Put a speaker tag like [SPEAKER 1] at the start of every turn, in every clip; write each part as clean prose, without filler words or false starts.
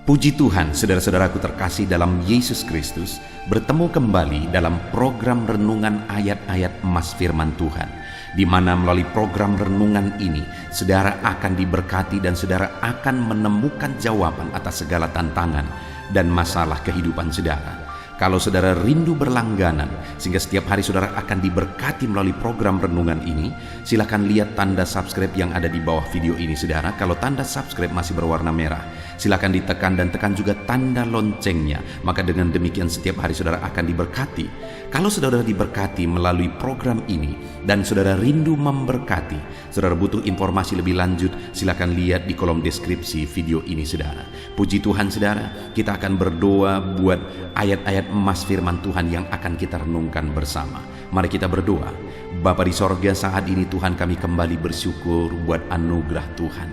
[SPEAKER 1] Puji Tuhan, saudara-saudaraku terkasih dalam Yesus Kristus, bertemu kembali dalam program renungan ayat-ayat emas firman Tuhan, di mana melalui program renungan ini, saudara akan diberkati dan saudara akan menemukan jawaban atas segala tantangan dan masalah kehidupan saudara. Kalau saudara rindu berlangganan sehingga setiap hari saudara akan diberkati melalui program renungan ini, silakan lihat tanda subscribe yang ada di bawah video ini saudara. Kalau tanda subscribe masih berwarna merah, silakan ditekan dan tekan juga tanda loncengnya. Maka dengan demikian setiap hari saudara akan diberkati. Kalau saudara diberkati melalui program ini dan saudara rindu memberkati, saudara butuh informasi lebih lanjut, silakan lihat di kolom deskripsi video ini saudara. Puji Tuhan saudara, kita akan berdoa buat ayat-ayat emas firman Tuhan yang akan kita renungkan bersama. Mari kita berdoa. Bapa di sorga, saat ini Tuhan kami kembali bersyukur buat anugerah Tuhan,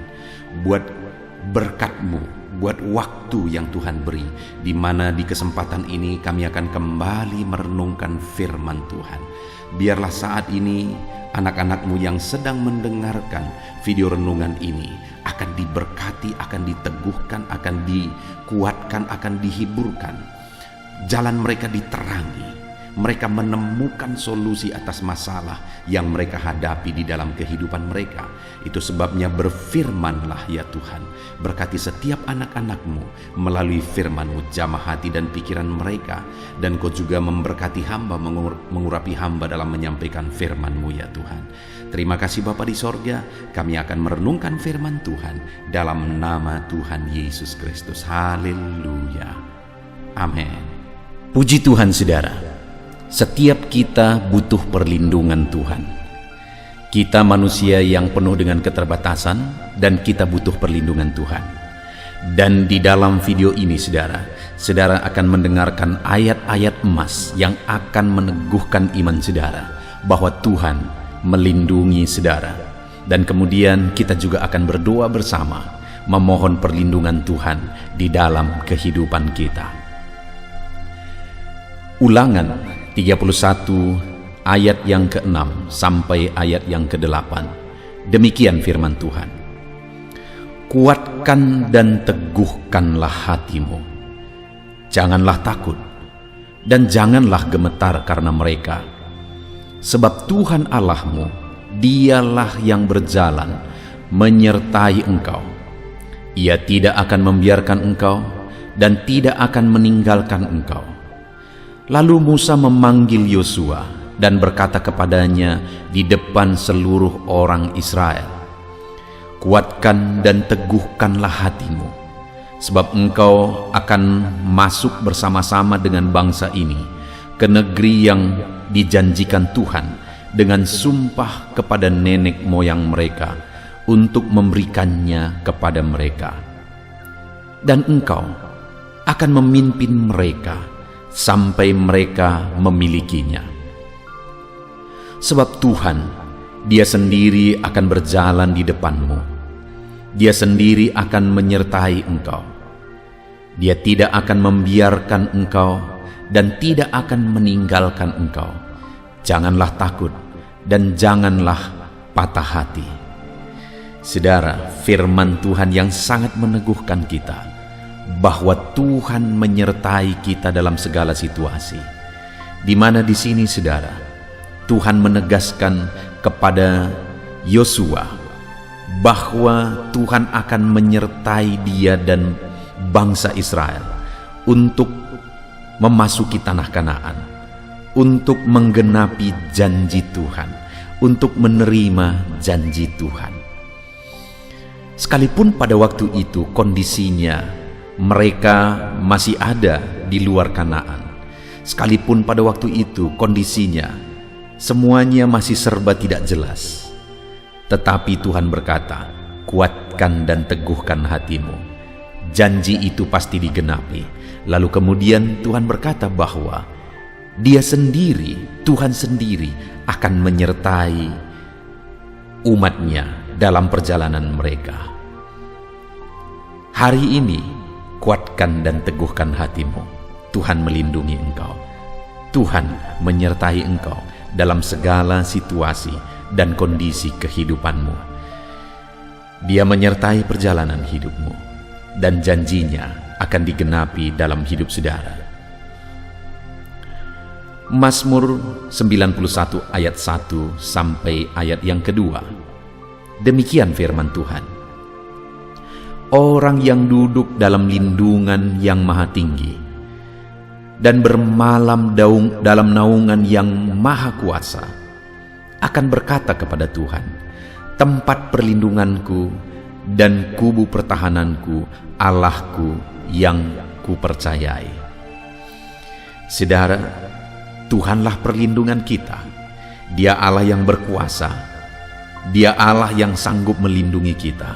[SPEAKER 1] buat berkat-Mu, buat waktu yang Tuhan beri, di mana di kesempatan ini kami akan kembali merenungkan firman Tuhan. Biarlah saat ini anak-anak-Mu yang sedang mendengarkan video renungan ini akan diberkati, akan diteguhkan, akan dikuatkan, akan dihiburkan. Jalan mereka diterangi, mereka menemukan solusi atas masalah yang mereka hadapi di dalam kehidupan mereka. Itu sebabnya berfirmanlah ya Tuhan, berkati setiap anak-anak-Mu melalui firman-Mu, jamah hati dan pikiran mereka, dan Kau juga memberkati hamba, mengurapi hamba dalam menyampaikan firman-Mu ya Tuhan. Terima kasih Bapa di sorga, kami akan merenungkan firman Tuhan dalam nama Tuhan Yesus Kristus. Haleluya. Amin. Puji Tuhan saudara, setiap kita butuh perlindungan Tuhan. Kita manusia yang penuh dengan keterbatasan dan kita butuh perlindungan Tuhan. Dan di dalam video ini saudara akan mendengarkan ayat-ayat emas yang akan meneguhkan iman saudara bahwa Tuhan melindungi saudara. Dan kemudian kita juga akan berdoa bersama, memohon perlindungan Tuhan di dalam kehidupan kita. Ulangan 31 ayat yang ke-6 sampai ayat yang ke-8. Demikian firman Tuhan. Kuatkan dan teguhkanlah hatimu. Janganlah takut dan janganlah gemetar karena mereka. Sebab Tuhan Allahmu, Dialah yang berjalan menyertai engkau. Ia tidak akan membiarkan engkau dan tidak akan meninggalkan engkau. Lalu Musa memanggil Yosua dan berkata kepadanya di depan seluruh orang Israel, kuatkan dan teguhkanlah hatimu, sebab engkau akan masuk bersama-sama dengan bangsa ini ke negeri yang dijanjikan Tuhan dengan sumpah kepada nenek moyang mereka untuk memberikannya kepada mereka. Dan engkau akan memimpin mereka sampai mereka memilikinya. Sebab Tuhan, Dia sendiri akan berjalan di depanmu. Dia sendiri akan menyertai engkau. Dia tidak akan membiarkan engkau dan tidak akan meninggalkan engkau. Janganlah takut dan janganlah patah hati. Saudara, firman Tuhan yang sangat meneguhkan kita bahwa Tuhan menyertai kita dalam segala situasi. Di mana di sini saudara, Tuhan menegaskan kepada Yosua bahwa Tuhan akan menyertai dia dan bangsa Israel untuk memasuki tanah Kanaan, untuk menggenapi janji Tuhan, untuk menerima janji Tuhan. Sekalipun pada waktu itu kondisinya mereka masih ada di luar Kanaan, sekalipun pada waktu itu kondisinya semuanya masih serba tidak jelas, tetapi Tuhan berkata, kuatkan dan teguhkan hatimu. Janji itu pasti digenapi. Lalu kemudian Tuhan berkata bahwa Dia sendiri, Tuhan sendiri akan menyertai umatnya dalam perjalanan mereka. Hari ini kuatkan dan teguhkan hatimu. Tuhan melindungi engkau. Tuhan menyertai engkau dalam segala situasi dan kondisi kehidupanmu. Dia menyertai perjalanan hidupmu, dan janjinya akan digenapi dalam hidup saudara. Mazmur 91 ayat 1 sampai ayat yang kedua. Demikian firman Tuhan. Orang yang duduk dalam lindungan yang maha tinggi dan bermalam dalam naungan yang maha kuasa akan berkata kepada Tuhan, tempat perlindunganku dan kubu pertahananku, Allahku yang kupercayai. Saudara, Tuhanlah perlindungan kita. Dia Allah yang berkuasa. Dia Allah yang sanggup melindungi kita.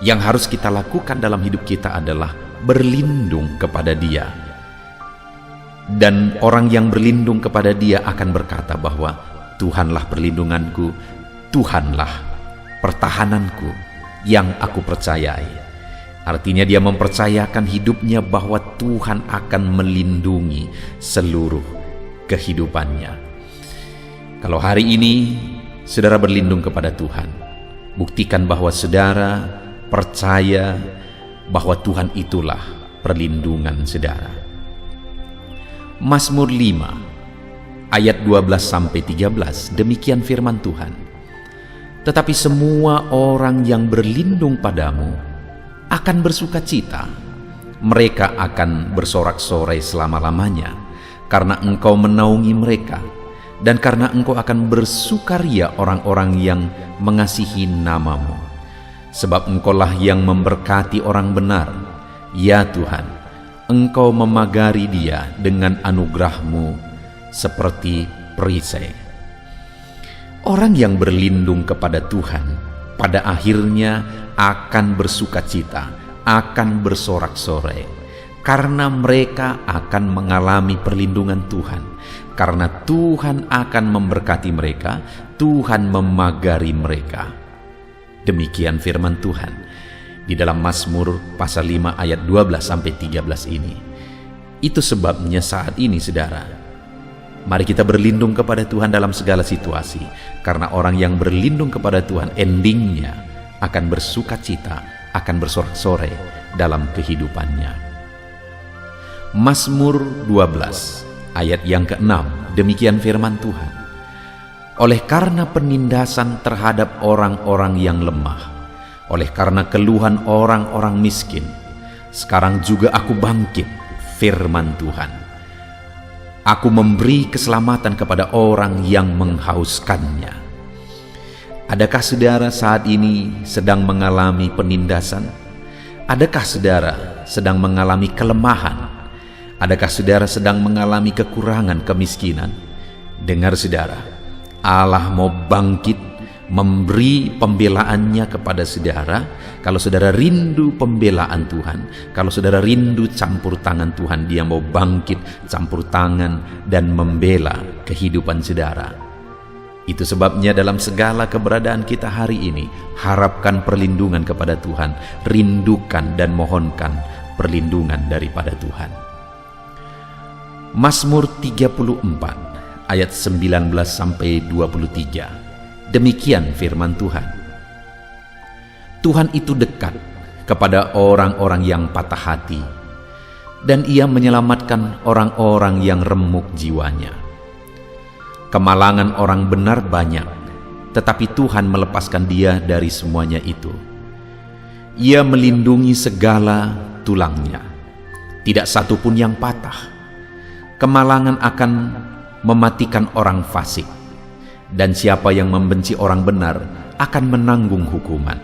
[SPEAKER 1] Yang harus kita lakukan dalam hidup kita adalah berlindung kepada Dia. Dan orang yang berlindung kepada Dia akan berkata bahwa Tuhanlah perlindunganku, Tuhanlah pertahananku yang aku percayai. Artinya dia mempercayakan hidupnya bahwa Tuhan akan melindungi seluruh kehidupannya. Kalau hari ini saudara berlindung kepada Tuhan, buktikan bahwa saudara percaya bahwa Tuhan itulah perlindungan saudara. Mazmur 5 ayat 12-13, demikian firman Tuhan. Tetapi semua orang yang berlindung padamu akan bersuka cita. Mereka akan bersorak-sorai selama-lamanya, karena Engkau menaungi mereka, dan karena Engkau akan bersukaria orang-orang yang mengasihi nama-Mu. Sebab Engkaulah yang memberkati orang benar. Ya Tuhan, Engkau memagari dia dengan anugerah-Mu seperti perisai. Orang yang berlindung kepada Tuhan pada akhirnya akan bersuka cita, akan bersorak-sorai, karena mereka akan mengalami perlindungan Tuhan. Karena Tuhan akan memberkati mereka, Tuhan memagari mereka. Demikian firman Tuhan di dalam Mazmur pasal 5 ayat 12-13 ini. Itu sebabnya saat ini saudara, mari kita berlindung kepada Tuhan dalam segala situasi, karena orang yang berlindung kepada Tuhan endingnya akan bersuka cita, akan bersorak-sorai dalam kehidupannya. Mazmur 12 ayat yang ke-6, demikian firman Tuhan. Oleh karena penindasan terhadap orang-orang yang lemah, oleh karena keluhan orang-orang miskin, sekarang juga aku bangkit, firman Tuhan. Aku memberi keselamatan kepada orang yang menghauskannya. Adakah saudara saat ini sedang mengalami penindasan? Adakah saudara sedang mengalami kelemahan? Adakah saudara sedang mengalami kekurangan, kemiskinan? Dengar saudara, Allah mau bangkit memberi pembelaannya kepada saudara. Kalau saudara rindu pembelaan Tuhan, kalau saudara rindu campur tangan Tuhan, Dia mau bangkit campur tangan dan membela kehidupan saudara. Itu sebabnya dalam segala keberadaan kita hari ini, harapkan perlindungan kepada Tuhan, rindukan dan mohonkan perlindungan daripada Tuhan. Mazmur 34 ayat 19-23. Demikian firman Tuhan. Tuhan itu dekat kepada orang-orang yang patah hati, dan Ia menyelamatkan orang-orang yang remuk jiwanya. Kemalangan orang benar banyak, tetapi Tuhan melepaskan dia dari semuanya itu. Ia melindungi segala tulangnya, tidak satu pun yang patah. Kemalangan akan mematikan orang fasik, dan siapa yang membenci orang benar akan menanggung hukuman.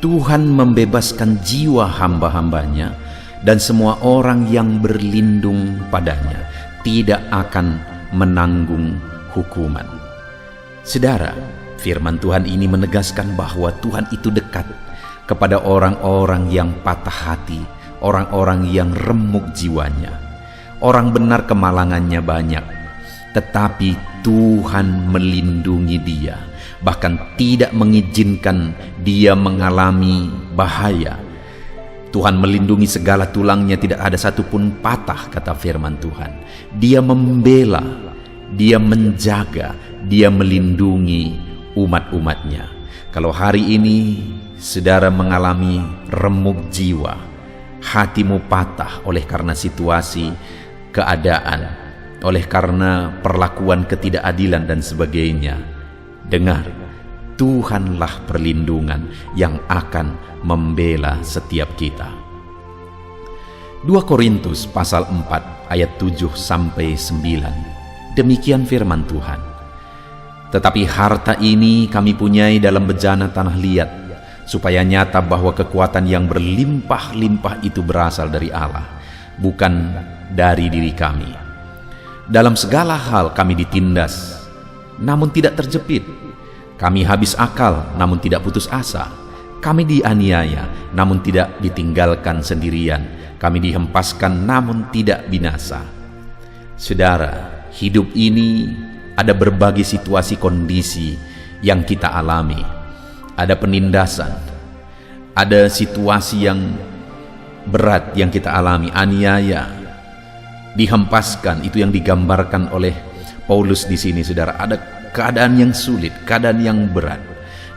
[SPEAKER 1] Tuhan membebaskan jiwa hamba-hambanya, dan semua orang yang berlindung padanya tidak akan menanggung hukuman. Saudara, firman Tuhan ini menegaskan bahwa Tuhan itu dekat kepada orang-orang yang patah hati, orang-orang yang remuk jiwanya. Orang benar kemalangannya banyak, tetapi Tuhan melindungi dia, bahkan tidak mengizinkan dia mengalami bahaya. Tuhan melindungi segala tulangnya, tidak ada satupun patah, kata firman Tuhan. Dia membela, Dia menjaga, Dia melindungi umat-umatnya. Kalau hari ini saudara mengalami remuk jiwa, hatimu patah oleh karena situasi, keadaan, oleh karena perlakuan ketidakadilan dan sebagainya, dengar, Tuhanlah perlindungan yang akan membela setiap kita. 2 Korintus pasal 4 ayat 7-9. Demikian firman Tuhan. Tetapi harta ini kami punyai dalam bejana tanah liat, supaya nyata bahwa kekuatan yang berlimpah-limpah itu berasal dari Allah, bukan dari diri kami. Dalam segala hal kami ditindas, namun tidak terjepit. Kami habis akal, namun tidak putus asa. Kami dianiaya, namun tidak ditinggalkan sendirian. Kami dihempaskan, namun tidak binasa. Saudara, hidup ini ada berbagai situasi kondisi yang kita alami. Ada penindasan, ada situasi yang berat yang kita alami, aniaya, dihempaskan. Itu yang digambarkan oleh Paulus di sini, saudara. Ada keadaan yang sulit, keadaan yang berat.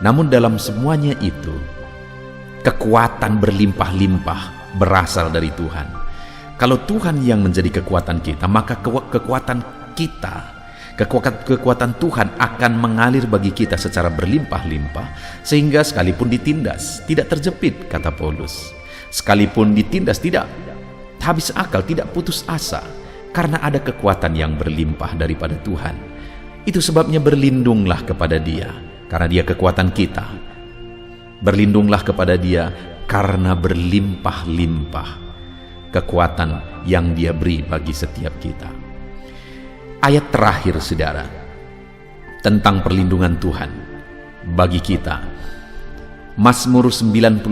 [SPEAKER 1] Namun dalam semuanya itu, kekuatan berlimpah-limpah berasal dari Tuhan. Kalau Tuhan yang menjadi kekuatan kita, maka kekuatan Tuhan akan mengalir bagi kita secara berlimpah-limpah, sehingga sekalipun ditindas, tidak terjepit, kata Paulus. Sekalipun ditindas, tidak habis akal, tidak putus asa, karena ada kekuatan yang berlimpah daripada Tuhan. Itu sebabnya berlindunglah kepada Dia, karena Dia kekuatan kita. Berlindunglah kepada Dia karena berlimpah-limpah kekuatan yang Dia beri bagi setiap kita. Ayat terakhir, saudara, tentang perlindungan Tuhan bagi kita. Mazmur 91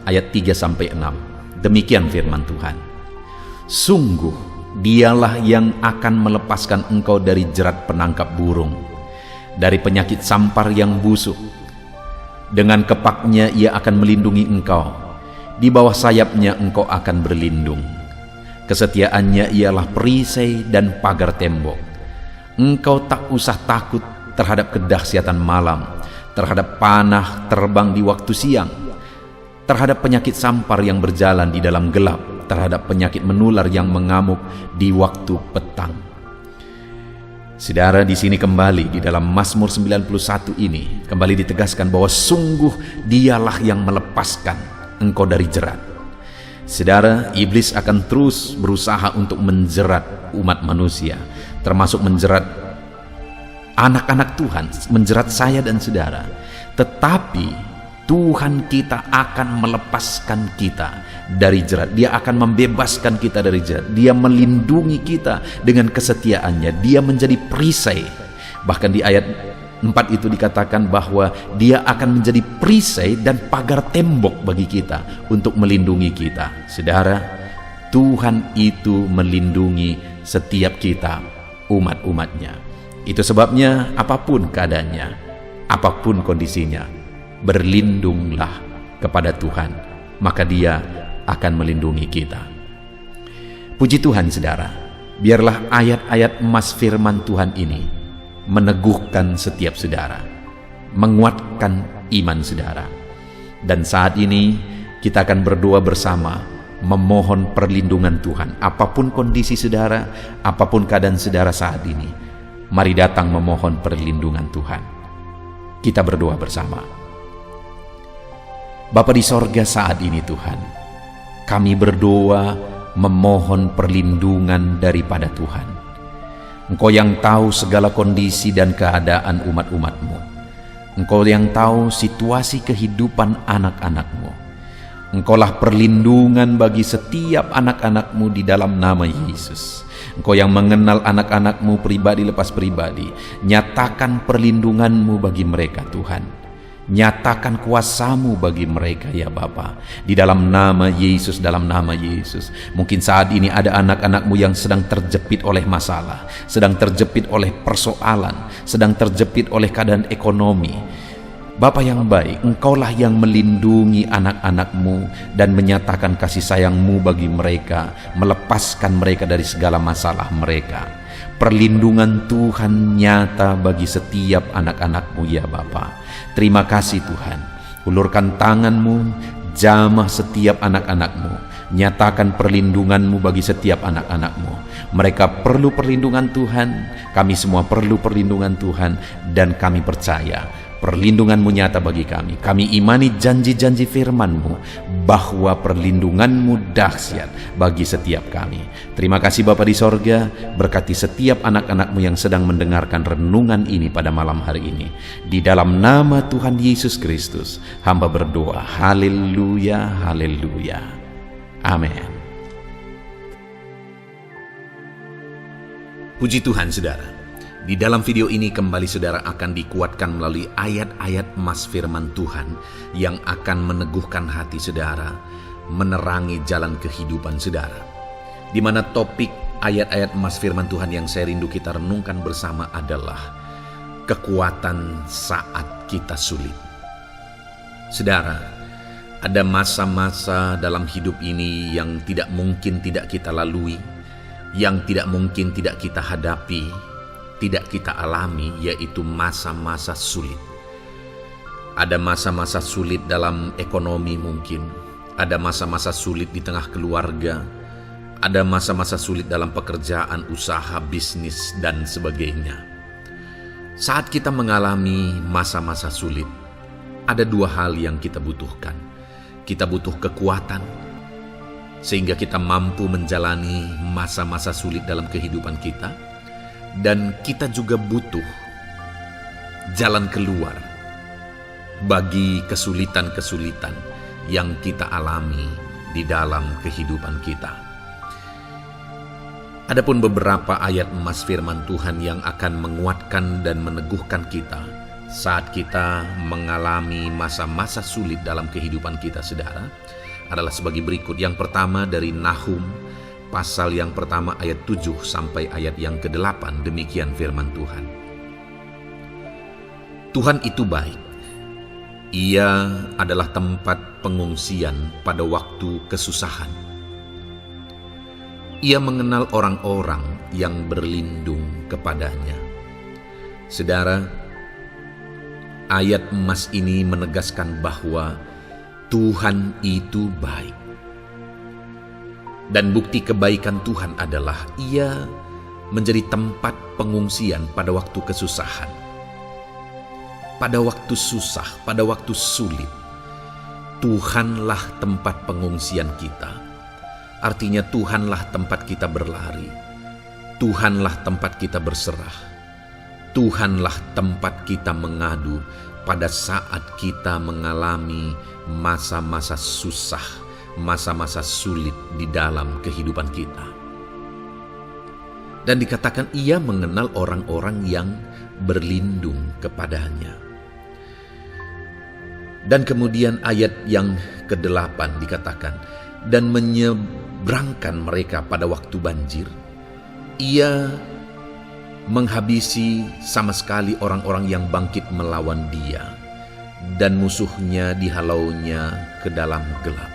[SPEAKER 1] ayat 3-6. Demikian firman Tuhan. Sungguh Dialah yang akan melepaskan engkau dari jerat penangkap burung, dari penyakit sampar yang busuk. Dengan kepaknya Ia akan melindungi engkau, di bawah sayapnya engkau akan berlindung. Kesetiaannya ialah perisai dan pagar tembok. Engkau tak usah takut terhadap kedahsyatan malam, terhadap panah terbang di waktu siang, terhadap penyakit sampar yang berjalan di dalam gelap, terhadap penyakit menular yang mengamuk di waktu petang. Saudara, di sini kembali di dalam Mazmur 91 ini kembali ditegaskan bahwa sungguh Dialah yang melepaskan engkau dari jerat. Saudara, iblis akan terus berusaha untuk menjerat umat manusia, termasuk menjerat anak-anak Tuhan, menjerat saya dan saudara. Tetapi Tuhan kita akan melepaskan kita dari jerat. Dia akan membebaskan kita dari jerat. Dia melindungi kita dengan kesetiaannya. Dia menjadi perisai. Bahkan di ayat 4 itu dikatakan bahwa Dia akan menjadi perisai dan pagar tembok bagi kita untuk melindungi kita. Saudara, Tuhan itu melindungi setiap kita, umat-umatnya. Itu sebabnya apapun keadaannya, apapun kondisinya, berlindunglah kepada Tuhan, maka Dia akan melindungi kita. Puji Tuhan, saudara. Biarlah ayat-ayat emas firman Tuhan ini meneguhkan setiap saudara, menguatkan iman saudara. Dan saat ini kita akan berdoa bersama, memohon perlindungan Tuhan. Apapun kondisi saudara, apapun keadaan saudara saat ini, mari datang memohon perlindungan Tuhan. Kita berdoa bersama. Bapa di sorga, saat ini Tuhan, kami berdoa memohon perlindungan daripada Tuhan. Engkau yang tahu segala kondisi dan keadaan umat-umat-Mu. Engkau yang tahu situasi kehidupan anak-anak-Mu. Engkaulah perlindungan bagi setiap anak-anak-Mu di dalam nama Yesus. Engkau yang mengenal anak-anak-Mu pribadi lepas pribadi. Nyatakan perlindungan-Mu bagi mereka, Tuhan. Nyatakan kuasa-Mu bagi mereka, ya Bapa. Di dalam nama Yesus, dalam nama Yesus. Mungkin saat ini ada anak-anak-Mu yang sedang terjepit oleh masalah, sedang terjepit oleh persoalan, sedang terjepit oleh keadaan ekonomi. Bapa yang baik, Engkaulah yang melindungi anak-anak-Mu dan menyatakan kasih sayang-Mu bagi mereka, melepaskan mereka dari segala masalah mereka. Perlindungan Tuhan nyata bagi setiap anak-anak-Mu, ya Bapa. Terima kasih Tuhan. Ulurkan tangan-Mu, jamah setiap anak-anak-Mu. Nyatakan perlindungan-Mu bagi setiap anak-anak-Mu. Mereka perlu perlindungan Tuhan, kami semua perlu perlindungan Tuhan, dan kami percaya perlindungan-Mu nyata bagi kami. Kami imani janji-janji firman-Mu bahwa perlindungan-Mu dahsyat bagi setiap kami. Terima kasih Bapa di sorga, berkati setiap anak-anak-Mu yang sedang mendengarkan renungan ini pada malam hari ini. Di dalam nama Tuhan Yesus Kristus, hamba berdoa. Haleluya, haleluya. Amin. Puji Tuhan saudara, di dalam video ini kembali saudara akan dikuatkan melalui ayat-ayat emas firman Tuhan yang akan meneguhkan hati saudara, menerangi jalan kehidupan saudara. Di mana topik ayat-ayat emas firman Tuhan yang saya rindu kita renungkan bersama adalah kekuatan saat kita sulit. Saudara, ada masa-masa dalam hidup ini yang tidak mungkin tidak kita lalui, yang tidak mungkin tidak kita hadapi, tidak kita alami, yaitu masa-masa sulit. Ada masa-masa sulit dalam ekonomi mungkin, ada masa-masa sulit di tengah keluarga, ada masa-masa sulit dalam pekerjaan, usaha, bisnis, dan sebagainya. Saat kita mengalami masa-masa sulit, ada dua hal yang kita butuhkan. Kita butuh kekuatan, sehingga kita mampu menjalani masa-masa sulit dalam kehidupan kita. Dan kita juga butuh jalan keluar bagi kesulitan-kesulitan yang kita alami di dalam kehidupan kita. Adapun beberapa ayat emas firman Tuhan yang akan menguatkan dan meneguhkan kita saat kita mengalami masa-masa sulit dalam kehidupan kita, saudara, adalah sebagai berikut. Yang pertama dari Nahum pasal yang pertama ayat 7 sampai ayat yang ke-8. Demikian firman Tuhan. Tuhan itu baik. Ia adalah tempat pengungsian pada waktu kesusahan. Ia mengenal orang-orang yang berlindung kepadanya. Saudara, ayat emas ini menegaskan bahwa Tuhan itu baik. Dan bukti kebaikan Tuhan adalah Ia menjadi tempat pengungsian pada waktu kesusahan. Pada waktu susah, pada waktu sulit, Tuhanlah tempat pengungsian kita. Artinya Tuhanlah tempat kita berlari. Tuhanlah tempat kita berserah. Tuhanlah tempat kita mengadu pada saat kita mengalami masa-masa susah, masa-masa sulit di dalam kehidupan kita. Dan dikatakan Ia mengenal orang-orang yang berlindung kepadanya. Dan kemudian ayat yang ke-8 dikatakan, dan menyeberangkan mereka pada waktu banjir. Ia menghabisi sama sekali orang-orang yang bangkit melawan Dia, dan musuhnya dihalaunya ke dalam gelap.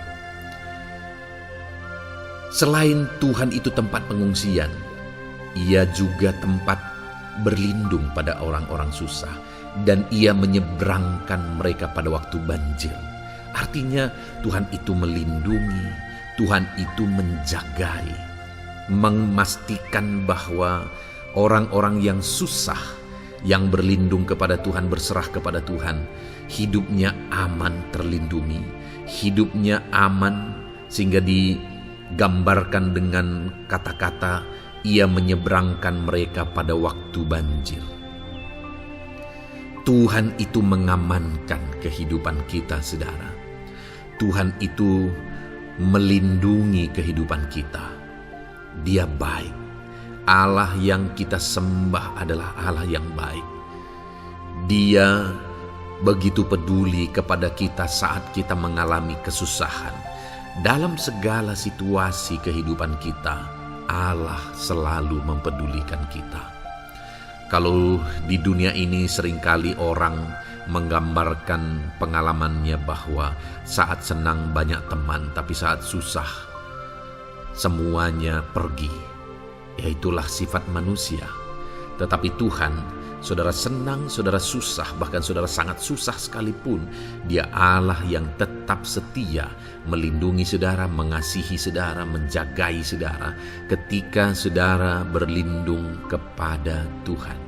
[SPEAKER 1] Selain Tuhan itu tempat pengungsian, Ia juga tempat berlindung pada orang-orang susah, dan Ia menyeberangkan mereka pada waktu banjir. Artinya Tuhan itu melindungi, Tuhan itu menjagai, memastikan bahwa orang-orang yang susah, yang berlindung kepada Tuhan, berserah kepada Tuhan, hidupnya aman, terlindungi, hidupnya aman, sehingga digambarkan dengan kata-kata Ia menyeberangkan mereka pada waktu banjir. Tuhan itu mengamankan kehidupan kita, saudara. Tuhan itu melindungi kehidupan kita. Dia baik. Allah yang kita sembah adalah Allah yang baik. Dia begitu peduli kepada kita saat kita mengalami kesusahan. Dalam segala situasi kehidupan kita, Allah selalu mempedulikan kita. Kalau di dunia ini seringkali orang menggambarkan pengalamannya bahwa saat senang banyak teman, tapi saat susah semuanya pergi. Ya, itulah sifat manusia. Tetapi Tuhan Saudara senang, saudara susah, bahkan saudara sangat susah sekalipun, Dia Allah yang tetap setia melindungi saudara, mengasihi saudara, menjagai saudara ketika saudara berlindung kepada Tuhan.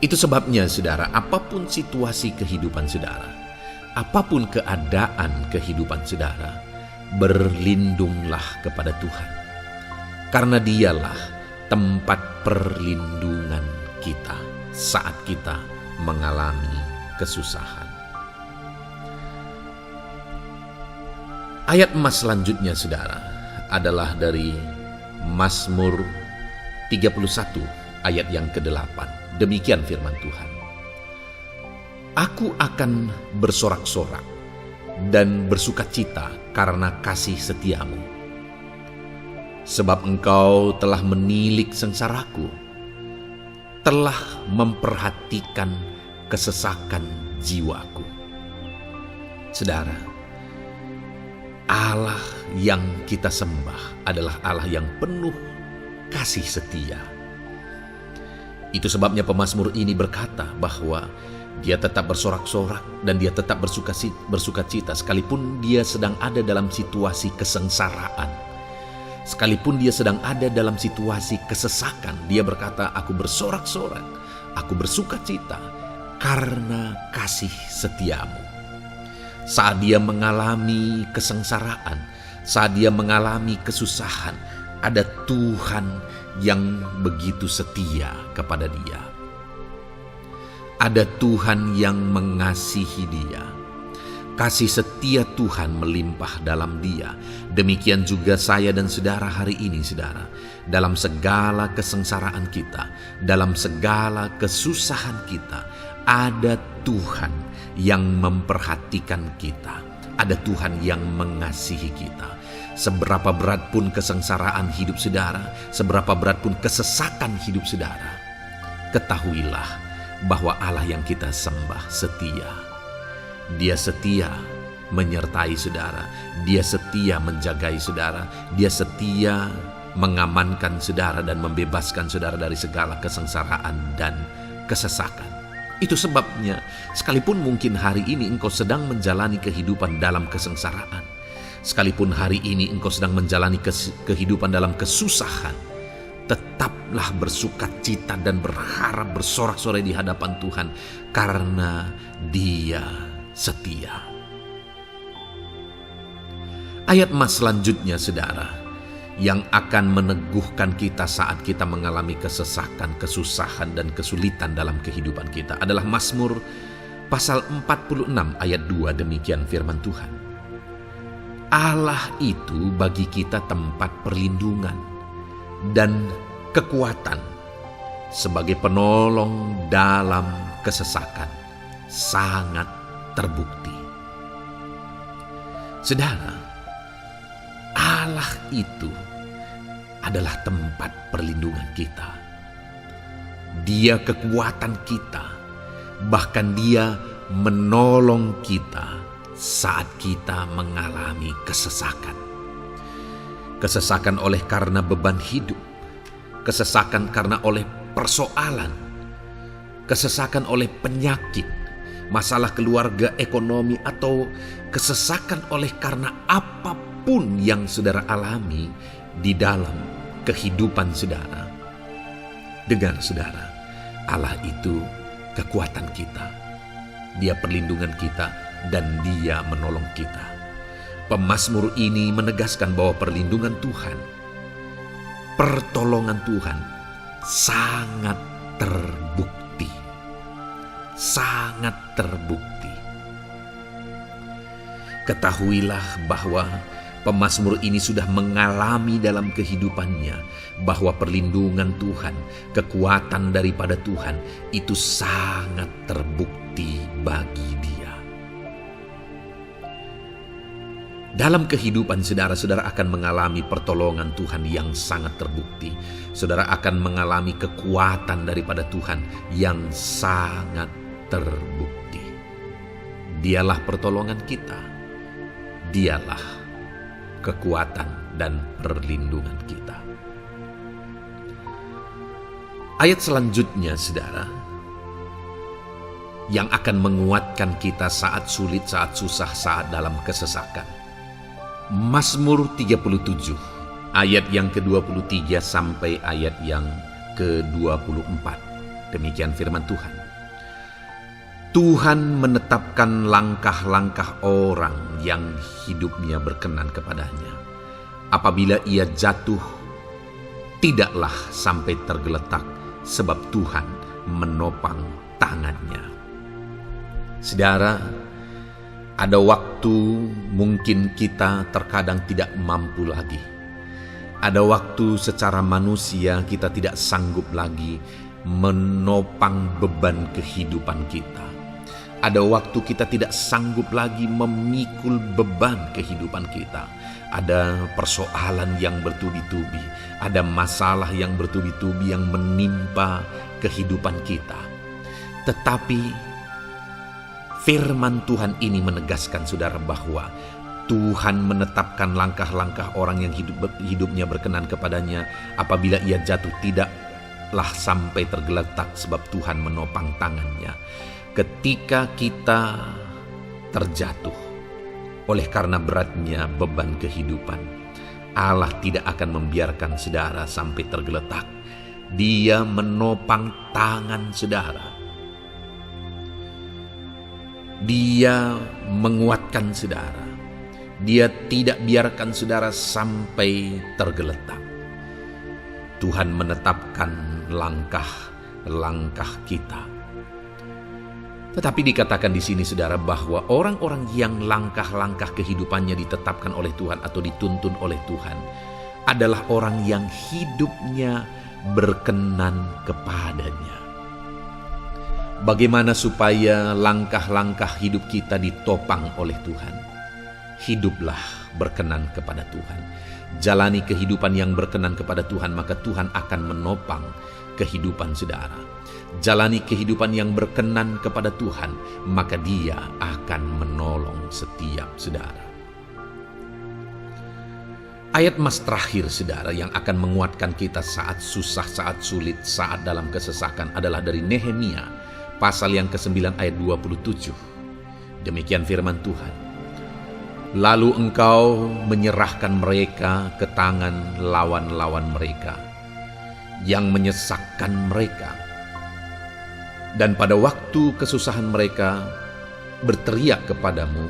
[SPEAKER 1] Itu sebabnya saudara, apapun situasi kehidupan saudara, apapun keadaan kehidupan saudara, berlindunglah kepada Tuhan. Karena Dialah tempat perlindungan kita saat kita mengalami kesusahan. Ayat emas selanjutnya saudara adalah dari Mazmur 31 ayat yang ke-8. Demikian firman Tuhan. Aku akan bersorak-sorak dan bersukacita karena kasih setiamu. Sebab Engkau telah menilik sengsaraku, telah memperhatikan kesesakan jiwaku. Saudara, Allah yang kita sembah adalah Allah yang penuh kasih setia. Itu sebabnya pemazmur ini berkata bahwa dia tetap bersorak-sorak dan dia tetap bersukacita sekalipun dia sedang ada dalam situasi kesengsaraan. Sekalipun dia sedang ada dalam situasi kesesakan, dia berkata, aku bersorak-sorak, aku bersukacita karena kasih setiamu. Saat dia mengalami kesengsaraan, saat dia mengalami kesusahan, ada Tuhan yang begitu setia kepada dia. Ada Tuhan yang mengasihi dia. Kasih setia Tuhan melimpah dalam dia. Demikian juga saya dan saudara hari ini saudara. Dalam segala kesengsaraan kita, dalam segala kesusahan kita, ada Tuhan yang memperhatikan kita. Ada Tuhan yang mengasihi kita. Seberapa berat pun kesengsaraan hidup saudara, seberapa berat pun kesesakan hidup saudara, ketahuilah bahwa Allah yang kita sembah setia. Dia setia menyertai saudara, Dia setia menjagai saudara, Dia setia mengamankan saudara dan membebaskan saudara dari segala kesengsaraan dan kesesakan. Itu sebabnya sekalipun mungkin hari ini engkau sedang menjalani kehidupan dalam kesengsaraan, sekalipun hari ini engkau sedang menjalani kehidupan dalam kesusahan, tetaplah bersukacita dan berharap bersorak-sorai di hadapan Tuhan karena Dia setia. Ayat emas selanjutnya saudara, yang akan meneguhkan kita saat kita mengalami kesesakan, kesusahan dan kesulitan dalam kehidupan kita adalah Mazmur pasal 46 ayat 2. Demikian firman Tuhan. Allah itu bagi kita tempat perlindungan dan kekuatan sebagai penolong dalam kesesakan, sangat terbukti. Saudara, Allah itu adalah tempat perlindungan kita. Dia kekuatan kita, bahkan Dia menolong kita saat kita mengalami kesesakan. Kesesakan oleh karena beban hidup, kesesakan karena oleh persoalan, kesesakan oleh penyakit, masalah keluarga, ekonomi, atau kesesakan oleh karena apapun yang saudara alami di dalam kehidupan saudara. Dengar saudara, Allah itu kekuatan kita. Dia perlindungan kita dan Dia menolong kita. Pemazmur ini menegaskan bahwa perlindungan Tuhan, pertolongan Tuhan sangat terbukti. Sangat terbukti. Ketahuilah bahwa pemazmur ini sudah mengalami dalam kehidupannya bahwa perlindungan Tuhan, kekuatan daripada Tuhan itu sangat terbukti bagi dia. Dalam kehidupan saudara akan mengalami pertolongan Tuhan yang sangat terbukti. Saudara akan mengalami kekuatan daripada Tuhan yang sangat terbukti. Dialah pertolongan kita. Dialah kekuatan dan perlindungan kita. Ayat selanjutnya, saudara, yang akan menguatkan kita saat sulit, saat susah, saat dalam kesesakan. Mazmur 37, ayat yang ke-23 sampai ayat yang ke-24. Demikian firman Tuhan. Tuhan menetapkan langkah-langkah orang yang hidupnya berkenan kepadanya. Apabila ia jatuh, tidaklah sampai tergeletak, sebab Tuhan menopang tangannya. Saudara, ada waktu mungkin kita terkadang tidak mampu lagi. Ada waktu secara manusia kita tidak sanggup lagi menopang beban kehidupan kita. Ada waktu kita tidak sanggup lagi memikul beban kehidupan kita. Ada persoalan yang bertubi-tubi, ada masalah yang bertubi-tubi yang menimpa kehidupan kita. Tetapi firman Tuhan ini menegaskan, saudara, bahwa Tuhan menetapkan langkah-langkah orang yang hidupnya berkenan kepadanya. Apabila ia jatuh, tidaklah sampai tergeletak, sebab Tuhan menopang tangannya. Ketika kita terjatuh oleh karena beratnya beban kehidupan, Allah tidak akan membiarkan saudara sampai tergeletak. Dia menopang tangan saudara. Dia menguatkan saudara. Dia tidak biarkan saudara sampai tergeletak. Tuhan menetapkan langkah-langkah kita. Tetapi dikatakan di sini, saudara, bahwa orang-orang yang langkah-langkah kehidupannya ditetapkan oleh Tuhan atau dituntun oleh Tuhan adalah orang yang hidupnya berkenan kepadanya. Bagaimana supaya langkah-langkah hidup kita ditopang oleh Tuhan? Hiduplah berkenan kepada Tuhan. Jalani kehidupan yang berkenan kepada Tuhan, maka Tuhan akan menopang kehidupan saudara. Jalani kehidupan yang berkenan kepada Tuhan, maka Dia akan menolong setiap saudara. Ayat mas terakhir, saudara, yang akan menguatkan kita saat susah, saat sulit, saat dalam kesesakan adalah dari Nehemia, pasal yang ke-9 ayat 27. Demikian firman Tuhan. Lalu engkau menyerahkan mereka ke tangan lawan-lawan mereka yang menyesakkan mereka. Dan pada waktu kesusahan mereka berteriak kepadamu,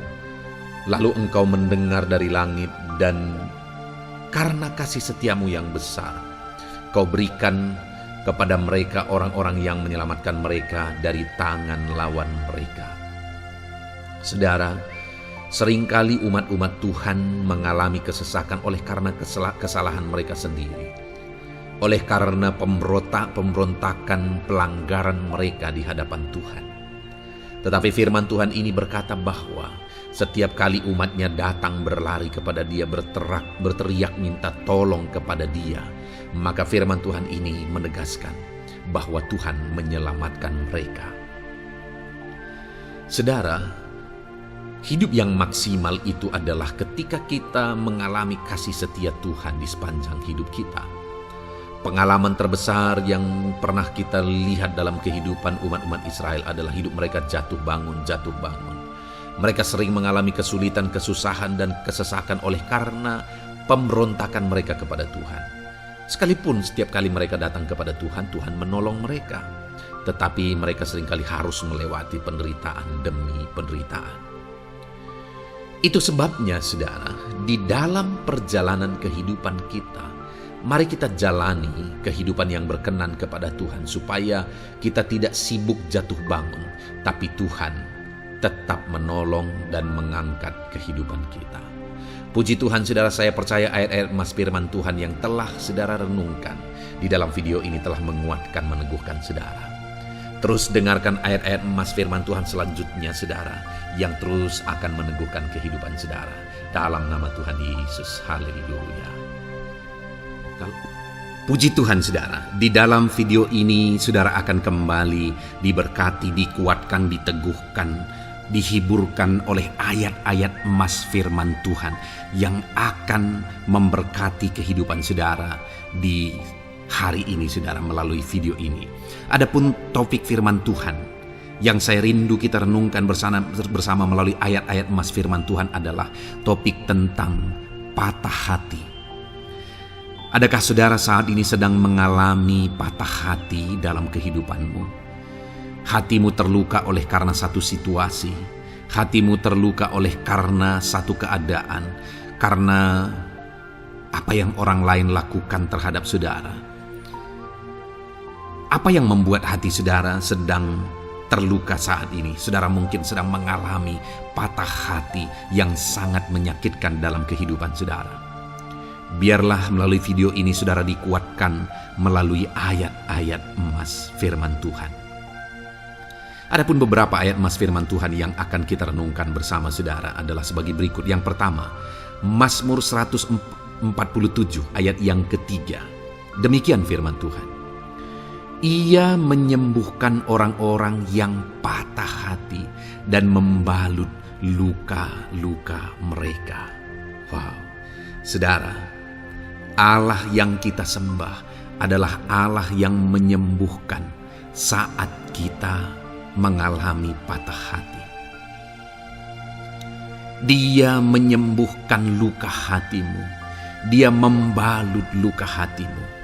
[SPEAKER 1] lalu engkau mendengar dari langit, dan karena kasih setiamu yang besar, kau berikan kepada mereka orang-orang yang menyelamatkan mereka dari tangan lawan mereka. Saudara, seringkali umat-umat Tuhan mengalami kesesakan oleh karena kesalahan mereka sendiri. Oleh karena pemberontakan, pelanggaran mereka di hadapan Tuhan. Tetapi firman Tuhan ini berkata bahwa setiap kali umatnya datang berlari kepada Dia, berteriak minta tolong kepada Dia, maka firman Tuhan ini menegaskan bahwa Tuhan menyelamatkan mereka. Saudara, hidup yang maksimal itu adalah ketika kita mengalami kasih setia Tuhan di sepanjang hidup kita. Pengalaman terbesar yang pernah kita lihat dalam kehidupan umat-umat Israel adalah hidup mereka jatuh bangun. Mereka sering mengalami kesulitan, kesusahan, dan kesesakan oleh karena pemberontakan mereka kepada Tuhan. Sekalipun setiap kali mereka datang kepada Tuhan, Tuhan menolong mereka. Tetapi mereka seringkali harus melewati penderitaan demi penderitaan. Itu sebabnya, saudara, di dalam perjalanan kehidupan kita, mari kita jalani kehidupan yang berkenan kepada Tuhan, supaya kita tidak sibuk jatuh bangun, tapi Tuhan tetap menolong dan mengangkat kehidupan kita. Puji Tuhan, saudara, saya percaya ayat-ayat emas firman Tuhan yang telah saudara renungkan di dalam video ini telah menguatkan, meneguhkan saudara. Terus dengarkan ayat-ayat emas firman Tuhan selanjutnya, saudara, yang terus akan meneguhkan kehidupan saudara. Dalam nama Tuhan Yesus, haleluya. Puji Tuhan, saudara, di dalam video ini saudara akan kembali diberkati, dikuatkan, diteguhkan, dihiburkan oleh ayat-ayat emas firman Tuhan yang akan memberkati kehidupan saudara di hari ini saudara melalui video ini. Adapun topik firman Tuhan yang saya rindu kita renungkan bersama melalui ayat-ayat emas firman Tuhan adalah topik tentang patah hati. Adakah saudara saat ini sedang mengalami patah hati dalam kehidupanmu? Hatimu terluka oleh karena satu situasi, hatimu terluka oleh karena satu keadaan, karena apa yang orang lain lakukan terhadap saudara. Apa yang membuat hati saudara sedang terluka saat ini? Saudara mungkin sedang mengalami patah hati yang sangat menyakitkan dalam kehidupan saudara. Biarlah melalui video ini saudara dikuatkan melalui ayat-ayat emas firman Tuhan. Adapun beberapa ayat emas firman Tuhan yang akan kita renungkan bersama saudara adalah sebagai berikut. Yang pertama, Mazmur 147 ayat yang ketiga. Demikian firman Tuhan. Ia menyembuhkan orang-orang yang patah hati dan membalut luka-luka mereka. Wow, saudara, Allah yang kita sembah adalah Allah yang menyembuhkan saat kita mengalami patah hati. Dia menyembuhkan luka hatimu. Dia membalut luka hatimu.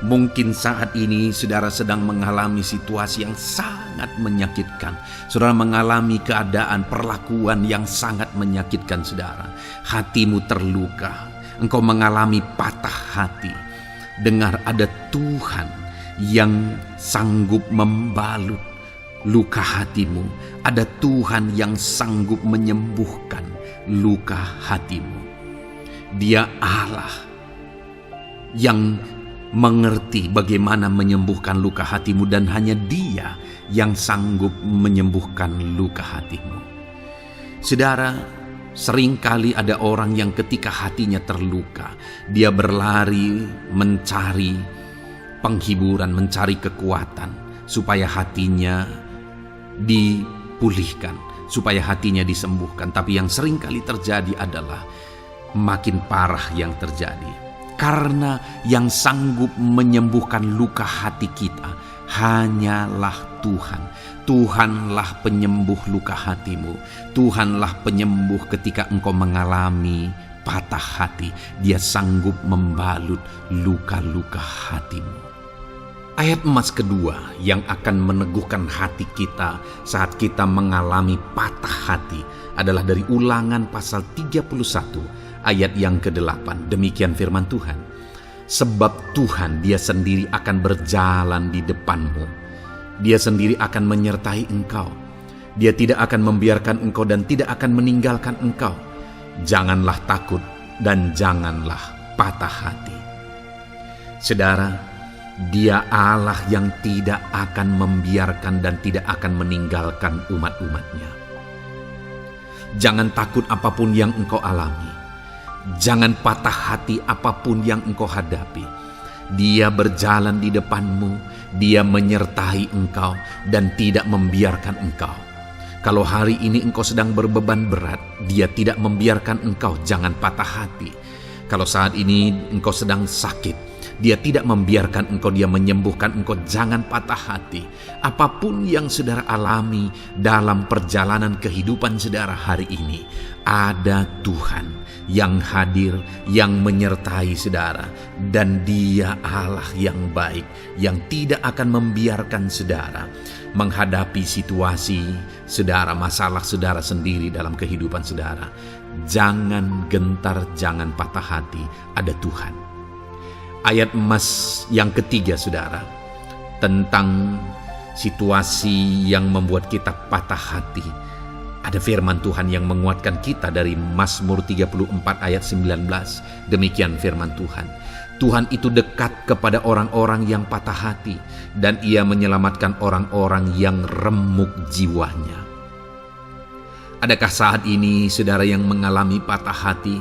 [SPEAKER 1] Mungkin saat ini saudara sedang mengalami situasi yang sangat menyakitkan. Saudara mengalami keadaan perlakuan yang sangat menyakitkan saudara. Hatimu terluka. Engkau mengalami patah hati. Dengar, ada Tuhan yang sanggup membalut luka hatimu. Ada Tuhan yang sanggup menyembuhkan luka hatimu. Dia Allah yang mengerti bagaimana menyembuhkan luka hatimu, dan hanya Dia yang sanggup menyembuhkan luka hatimu. Saudara, seringkali ada orang yang ketika hatinya terluka, dia berlari mencari penghiburan, mencari kekuatan supaya hatinya dipulihkan, supaya hatinya disembuhkan. Tapi yang seringkali terjadi adalah makin parah yang terjadi. Karena yang sanggup menyembuhkan luka hati kita hanyalah Tuhan. Tuhanlah penyembuh luka hatimu. Tuhanlah penyembuh ketika engkau mengalami patah hati. Dia sanggup membalut luka-luka hatimu. Ayat emas kedua yang akan meneguhkan hati kita saat kita mengalami patah hati adalah dari Ulangan pasal 31 ayat yang ke-8. Demikian firman Tuhan. Sebab Tuhan Dia sendiri akan berjalan di depanmu. Dia sendiri akan menyertai engkau. Dia tidak akan membiarkan engkau dan tidak akan meninggalkan engkau. Janganlah takut dan janganlah patah hati. Saudara, Dia Allah yang tidak akan membiarkan dan tidak akan meninggalkan umat-umatnya. Jangan takut apapun yang engkau alami. Jangan patah hati apapun yang engkau hadapi. Dia berjalan di depanmu. Dia menyertai engkau dan tidak membiarkan engkau. Kalau hari ini engkau sedang berbeban berat, Dia tidak membiarkan engkau. Jangan patah hati. Kalau saat ini engkau sedang sakit, Dia tidak membiarkan engkau. Dia menyembuhkan engkau. Jangan patah hati. Apapun yang saudara alami dalam perjalanan kehidupan saudara hari ini, ada Tuhan yang hadir, yang menyertai saudara. Dan Dia Allah yang baik, yang tidak akan membiarkan saudara menghadapi situasi saudara, masalah saudara sendiri dalam kehidupan saudara. Jangan gentar, jangan patah hati, ada Tuhan. Ayat emas yang ketiga saudara, tentang situasi yang membuat kita patah hati. Ada firman Tuhan yang menguatkan kita dari Mazmur 34 ayat 19. Demikian firman Tuhan. Tuhan itu dekat kepada orang-orang yang patah hati, dan Ia menyelamatkan orang-orang yang remuk jiwanya. Adakah saat ini saudara yang mengalami patah hati?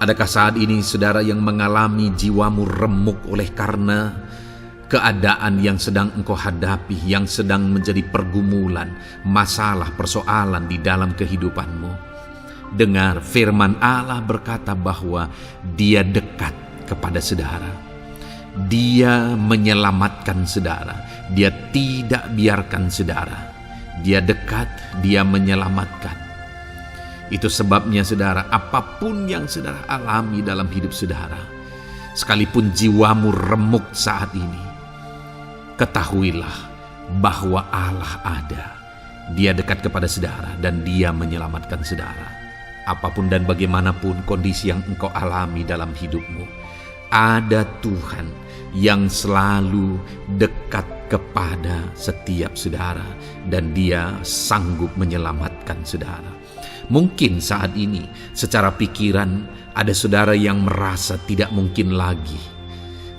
[SPEAKER 1] Adakah saat ini saudara yang mengalami jiwamu remuk oleh karena keadaan yang sedang engkau hadapi, yang sedang menjadi pergumulan, masalah, persoalan di dalam kehidupanmu? Dengar, firman Allah berkata bahwa Dia dekat kepada saudara. Dia menyelamatkan saudara. Dia tidak biarkan saudara. Dia dekat, dia menyelamatkan. Itu sebabnya saudara, apapun yang saudara alami dalam hidup saudara, sekalipun jiwamu remuk saat ini, ketahuilah bahwa Allah ada. Dia dekat kepada saudara dan dia menyelamatkan saudara. Apapun dan bagaimanapun kondisi yang engkau alami dalam hidupmu, ada Tuhan yang selalu dekat kepada setiap saudara dan dia sanggup menyelamatkan saudara. Mungkin saat ini secara pikiran ada saudara yang merasa tidak mungkin lagi.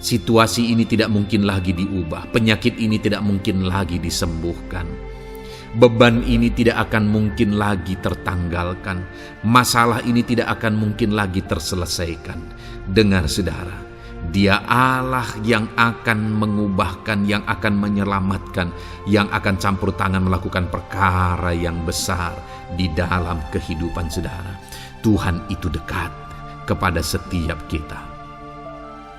[SPEAKER 1] Situasi ini tidak mungkin lagi diubah. Penyakit ini tidak mungkin lagi disembuhkan. Beban ini tidak akan mungkin lagi tertanggalkan. Masalah ini tidak akan mungkin lagi terselesaikan. Dengar saudara, Dia Allah yang akan mengubahkan, yang akan menyelamatkan, yang akan campur tangan melakukan perkara yang besar di dalam kehidupan saudara. Tuhan itu dekat kepada setiap kita.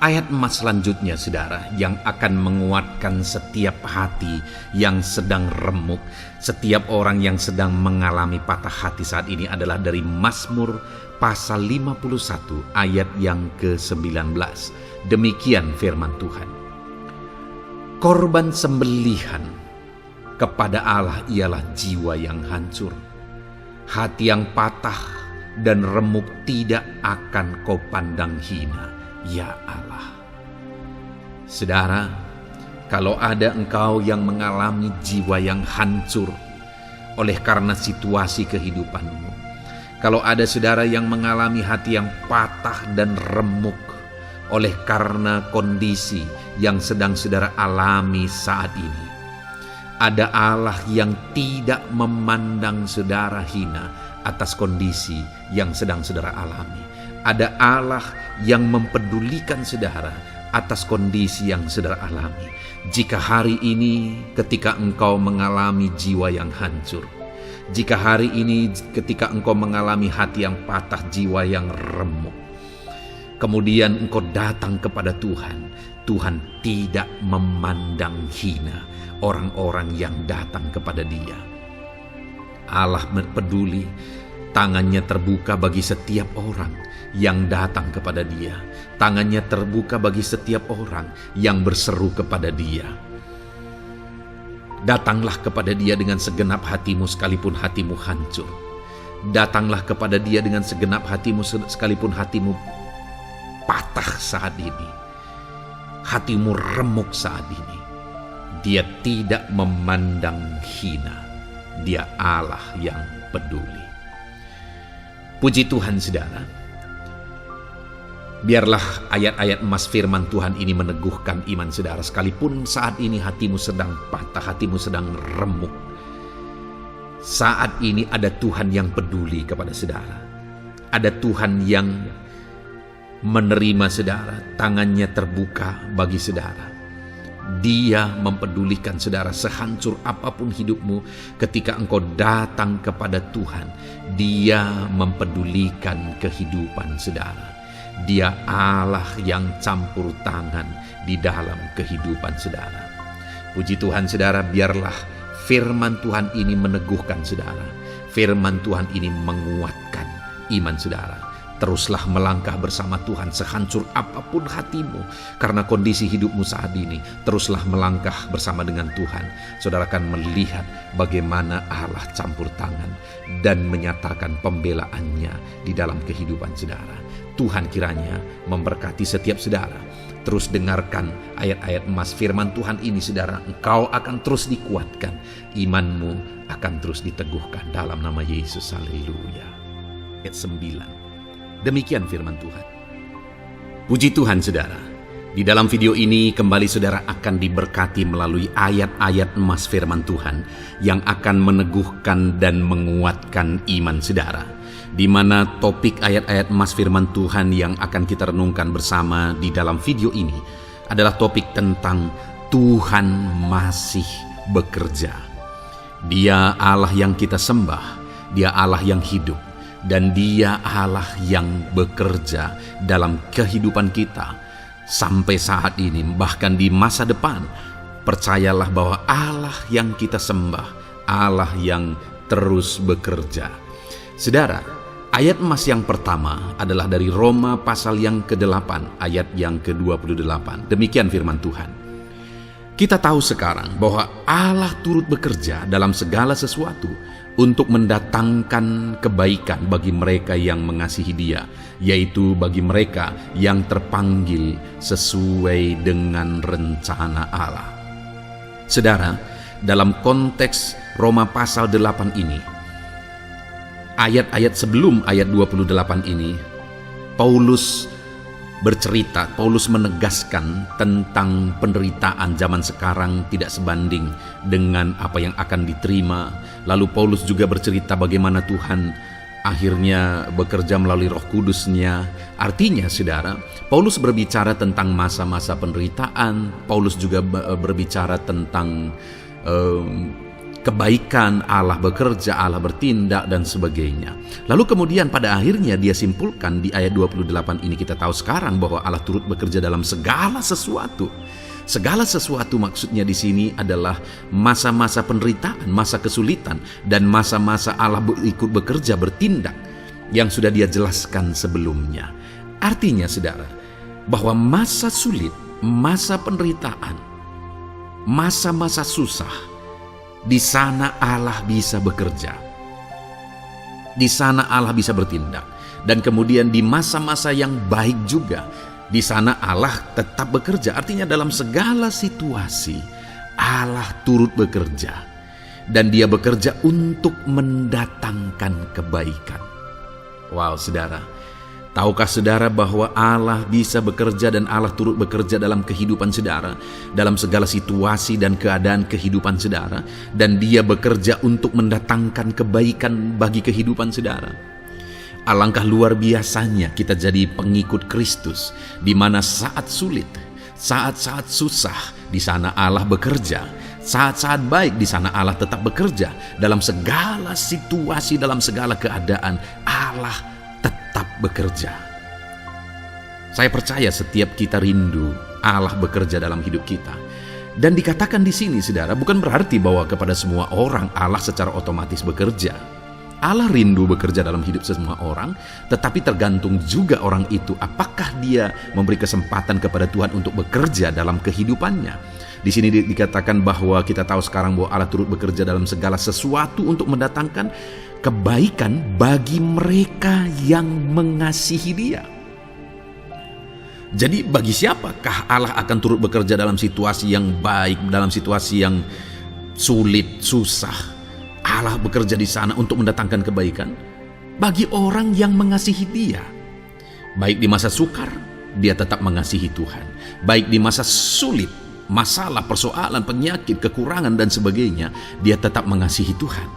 [SPEAKER 1] Ayat emas selanjutnya saudara, yang akan menguatkan setiap hati yang sedang remuk, setiap orang yang sedang mengalami patah hati saat ini adalah dari Mazmur pasal 51 ayat yang ke-19. Demikian firman Tuhan. Korban sembelihan kepada Allah ialah jiwa yang hancur. Hati yang patah dan remuk tidak akan kau pandang hina, ya Allah. Saudara, kalau ada engkau yang mengalami jiwa yang hancur oleh karena situasi kehidupanmu, kalau ada saudara yang mengalami hati yang patah dan remuk oleh karena kondisi yang sedang saudara alami saat ini, ada Allah yang tidak memandang saudara hina atas kondisi yang sedang saudara alami. Ada Allah yang mempedulikan saudara atas kondisi yang saudara alami. Jika hari ini ketika engkau mengalami jiwa yang hancur, jika hari ini ketika engkau mengalami hati yang patah, jiwa yang remuk, kemudian engkau datang kepada Tuhan, Tuhan tidak memandang hina orang-orang yang datang kepada Dia. Allah peduli, tangannya terbuka bagi setiap orang yang datang kepada Dia. Tangannya terbuka bagi setiap orang yang berseru kepada Dia. Datanglah kepada Dia dengan segenap hatimu sekalipun hatimu hancur. Datanglah kepada Dia dengan segenap hatimu sekalipun hatimu patah saat ini. Hatimu remuk saat ini. Dia tidak memandang hina. Dia Allah yang peduli. Puji Tuhan saudara. Biarlah ayat-ayat emas firman Tuhan ini meneguhkan iman saudara. Sekalipun saat ini hatimu sedang patah, hatimu sedang remuk, saat ini ada Tuhan yang peduli kepada saudara. Ada Tuhan yang menerima saudara, tangannya terbuka bagi saudara. Dia mempedulikan saudara sehancur apapun hidupmu. Ketika engkau datang kepada Tuhan, Dia mempedulikan kehidupan saudara. Dia Allah yang campur tangan di dalam kehidupan saudara. Puji Tuhan saudara, biarlah firman Tuhan ini meneguhkan saudara. Firman Tuhan ini menguatkan iman saudara. Teruslah melangkah bersama Tuhan sehancur apapun hatimu karena kondisi hidupmu saat ini. Teruslah melangkah bersama dengan Tuhan. Saudara akan melihat bagaimana Allah campur tangan dan menyatakan pembelaannya di dalam kehidupan saudara. Tuhan kiranya memberkati setiap saudara. Terus dengarkan ayat-ayat emas firman Tuhan ini saudara. Engkau akan terus dikuatkan. Imanmu akan terus diteguhkan dalam nama Yesus. Haleluya. Ayat 9. Demikian firman Tuhan. Puji Tuhan saudara. Di dalam video ini kembali saudara akan diberkati melalui ayat-ayat emas firman Tuhan yang akan meneguhkan dan menguatkan iman saudara. Di mana topik ayat-ayat emas firman Tuhan yang akan kita renungkan bersama di dalam video ini adalah topik tentang Tuhan masih bekerja. Dia Allah yang kita sembah, Dia Allah yang hidup, dan Dia Allah yang bekerja dalam kehidupan kita. Sampai saat ini, bahkan di masa depan, percayalah bahwa Allah yang kita sembah, Allah yang terus bekerja. Saudara, ayat emas yang pertama adalah dari Roma pasal yang ke-8, ayat yang ke-28. Demikian firman Tuhan. Kita tahu sekarang bahwa Allah turut bekerja dalam segala sesuatu untuk mendatangkan kebaikan bagi mereka yang mengasihi Dia, yaitu bagi mereka yang terpanggil sesuai dengan rencana Allah. Saudara, dalam konteks Roma pasal 8 ini, ayat-ayat sebelum ayat 28 ini, Paulus menegaskan tentang penderitaan zaman sekarang tidak sebanding dengan apa yang akan diterima. Lalu Paulus juga bercerita bagaimana Tuhan akhirnya bekerja melalui Roh Kudus-Nya. Artinya, saudara, Paulus berbicara tentang masa-masa penderitaan. Paulus juga berbicara tentang kebaikan, Allah bekerja, Allah bertindak, dan sebagainya. Lalu kemudian pada akhirnya dia simpulkan di ayat 28 ini, kita tahu sekarang bahwa Allah turut bekerja dalam segala sesuatu. Segala sesuatu maksudnya di sini adalah masa-masa penderitaan, masa kesulitan, dan masa-masa Allah ikut bekerja, bertindak, yang sudah dia jelaskan sebelumnya. Artinya, saudara, bahwa masa sulit, masa penderitaan, masa-masa susah, di sana Allah bisa bekerja. Di sana Allah bisa bertindak. Dan kemudian di masa-masa yang baik juga, di sana Allah tetap bekerja. Artinya dalam segala situasi Allah turut bekerja. Dan Dia bekerja untuk mendatangkan kebaikan. Wow, saudara. Tahukah saudara bahwa Allah bisa bekerja dan Allah turut bekerja dalam kehidupan saudara, dalam segala situasi dan keadaan kehidupan saudara, dan Dia bekerja untuk mendatangkan kebaikan bagi kehidupan saudara? Alangkah luar biasanya kita jadi pengikut Kristus, di mana saat sulit, saat-saat susah, di sana Allah bekerja. Saat-saat baik, di sana Allah tetap bekerja. Dalam segala situasi, dalam segala keadaan, Allah tetap bekerja. Saya percaya setiap kita rindu Allah bekerja dalam hidup kita. Dan dikatakan di sini, saudara, bukan berarti bahwa kepada semua orang Allah secara otomatis bekerja. Allah rindu bekerja dalam hidup semua orang, tetapi tergantung juga orang itu apakah dia memberi kesempatan kepada Tuhan untuk bekerja dalam kehidupannya. Di sini dikatakan bahwa kita tahu sekarang bahwa Allah turut bekerja dalam segala sesuatu untuk mendatangkan kebaikan bagi mereka yang mengasihi Dia. Jadi bagi siapakah Allah akan turut bekerja dalam situasi yang baik, dalam situasi yang sulit, susah? Allah bekerja di sana untuk mendatangkan kebaikan bagi orang yang mengasihi Dia. Baik di masa sukar, dia tetap mengasihi Tuhan. Baik di masa sulit, masalah, persoalan, penyakit, kekurangan, dan sebagainya, dia tetap mengasihi Tuhan.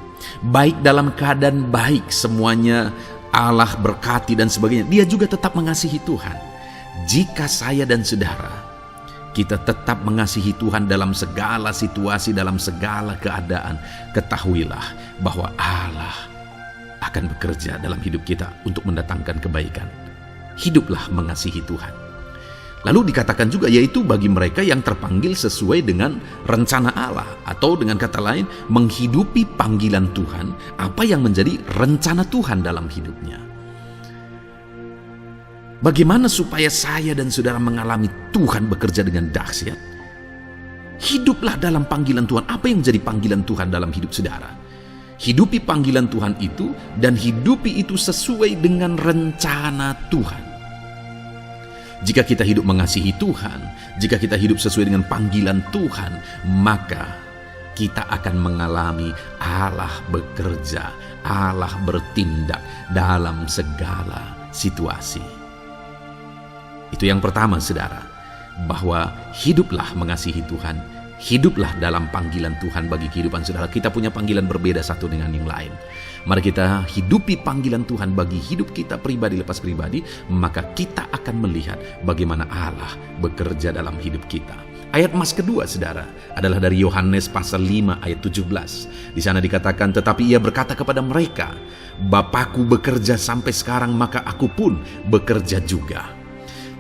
[SPEAKER 1] Baik dalam keadaan baik, semuanya Allah berkati dan sebagainya, dia juga tetap mengasihi Tuhan. Jika saya dan saudara, kita tetap mengasihi Tuhan dalam segala situasi, dalam segala keadaan, ketahuilah bahwa Allah akan bekerja dalam hidup kita untuk mendatangkan kebaikan. Hiduplah mengasihi Tuhan. Lalu dikatakan juga, yaitu bagi mereka yang terpanggil sesuai dengan rencana Allah, atau dengan kata lain, menghidupi panggilan Tuhan, apa yang menjadi rencana Tuhan dalam hidupnya. Bagaimana supaya saya dan saudara mengalami Tuhan bekerja dengan dahsyat? Hiduplah dalam panggilan Tuhan. Apa yang menjadi panggilan Tuhan dalam hidup saudara? Hidupi panggilan Tuhan itu, dan hidupi itu sesuai dengan rencana Tuhan. Jika kita hidup mengasihi Tuhan, jika kita hidup sesuai dengan panggilan Tuhan, maka kita akan mengalami Allah bekerja, Allah bertindak dalam segala situasi. Itu yang pertama, saudara, bahwa hiduplah mengasihi Tuhan, hiduplah dalam panggilan Tuhan bagi kehidupan saudara. Kita punya panggilan berbeda satu dengan yang lain. Mari kita hidupi panggilan Tuhan bagi hidup kita pribadi lepas pribadi, maka kita akan melihat bagaimana Allah bekerja dalam hidup kita. Ayat emas kedua, saudara, adalah dari Yohanes pasal 5 ayat 17. Di sana dikatakan, tetapi ia berkata kepada mereka, Bapakku bekerja sampai sekarang, maka aku pun bekerja juga.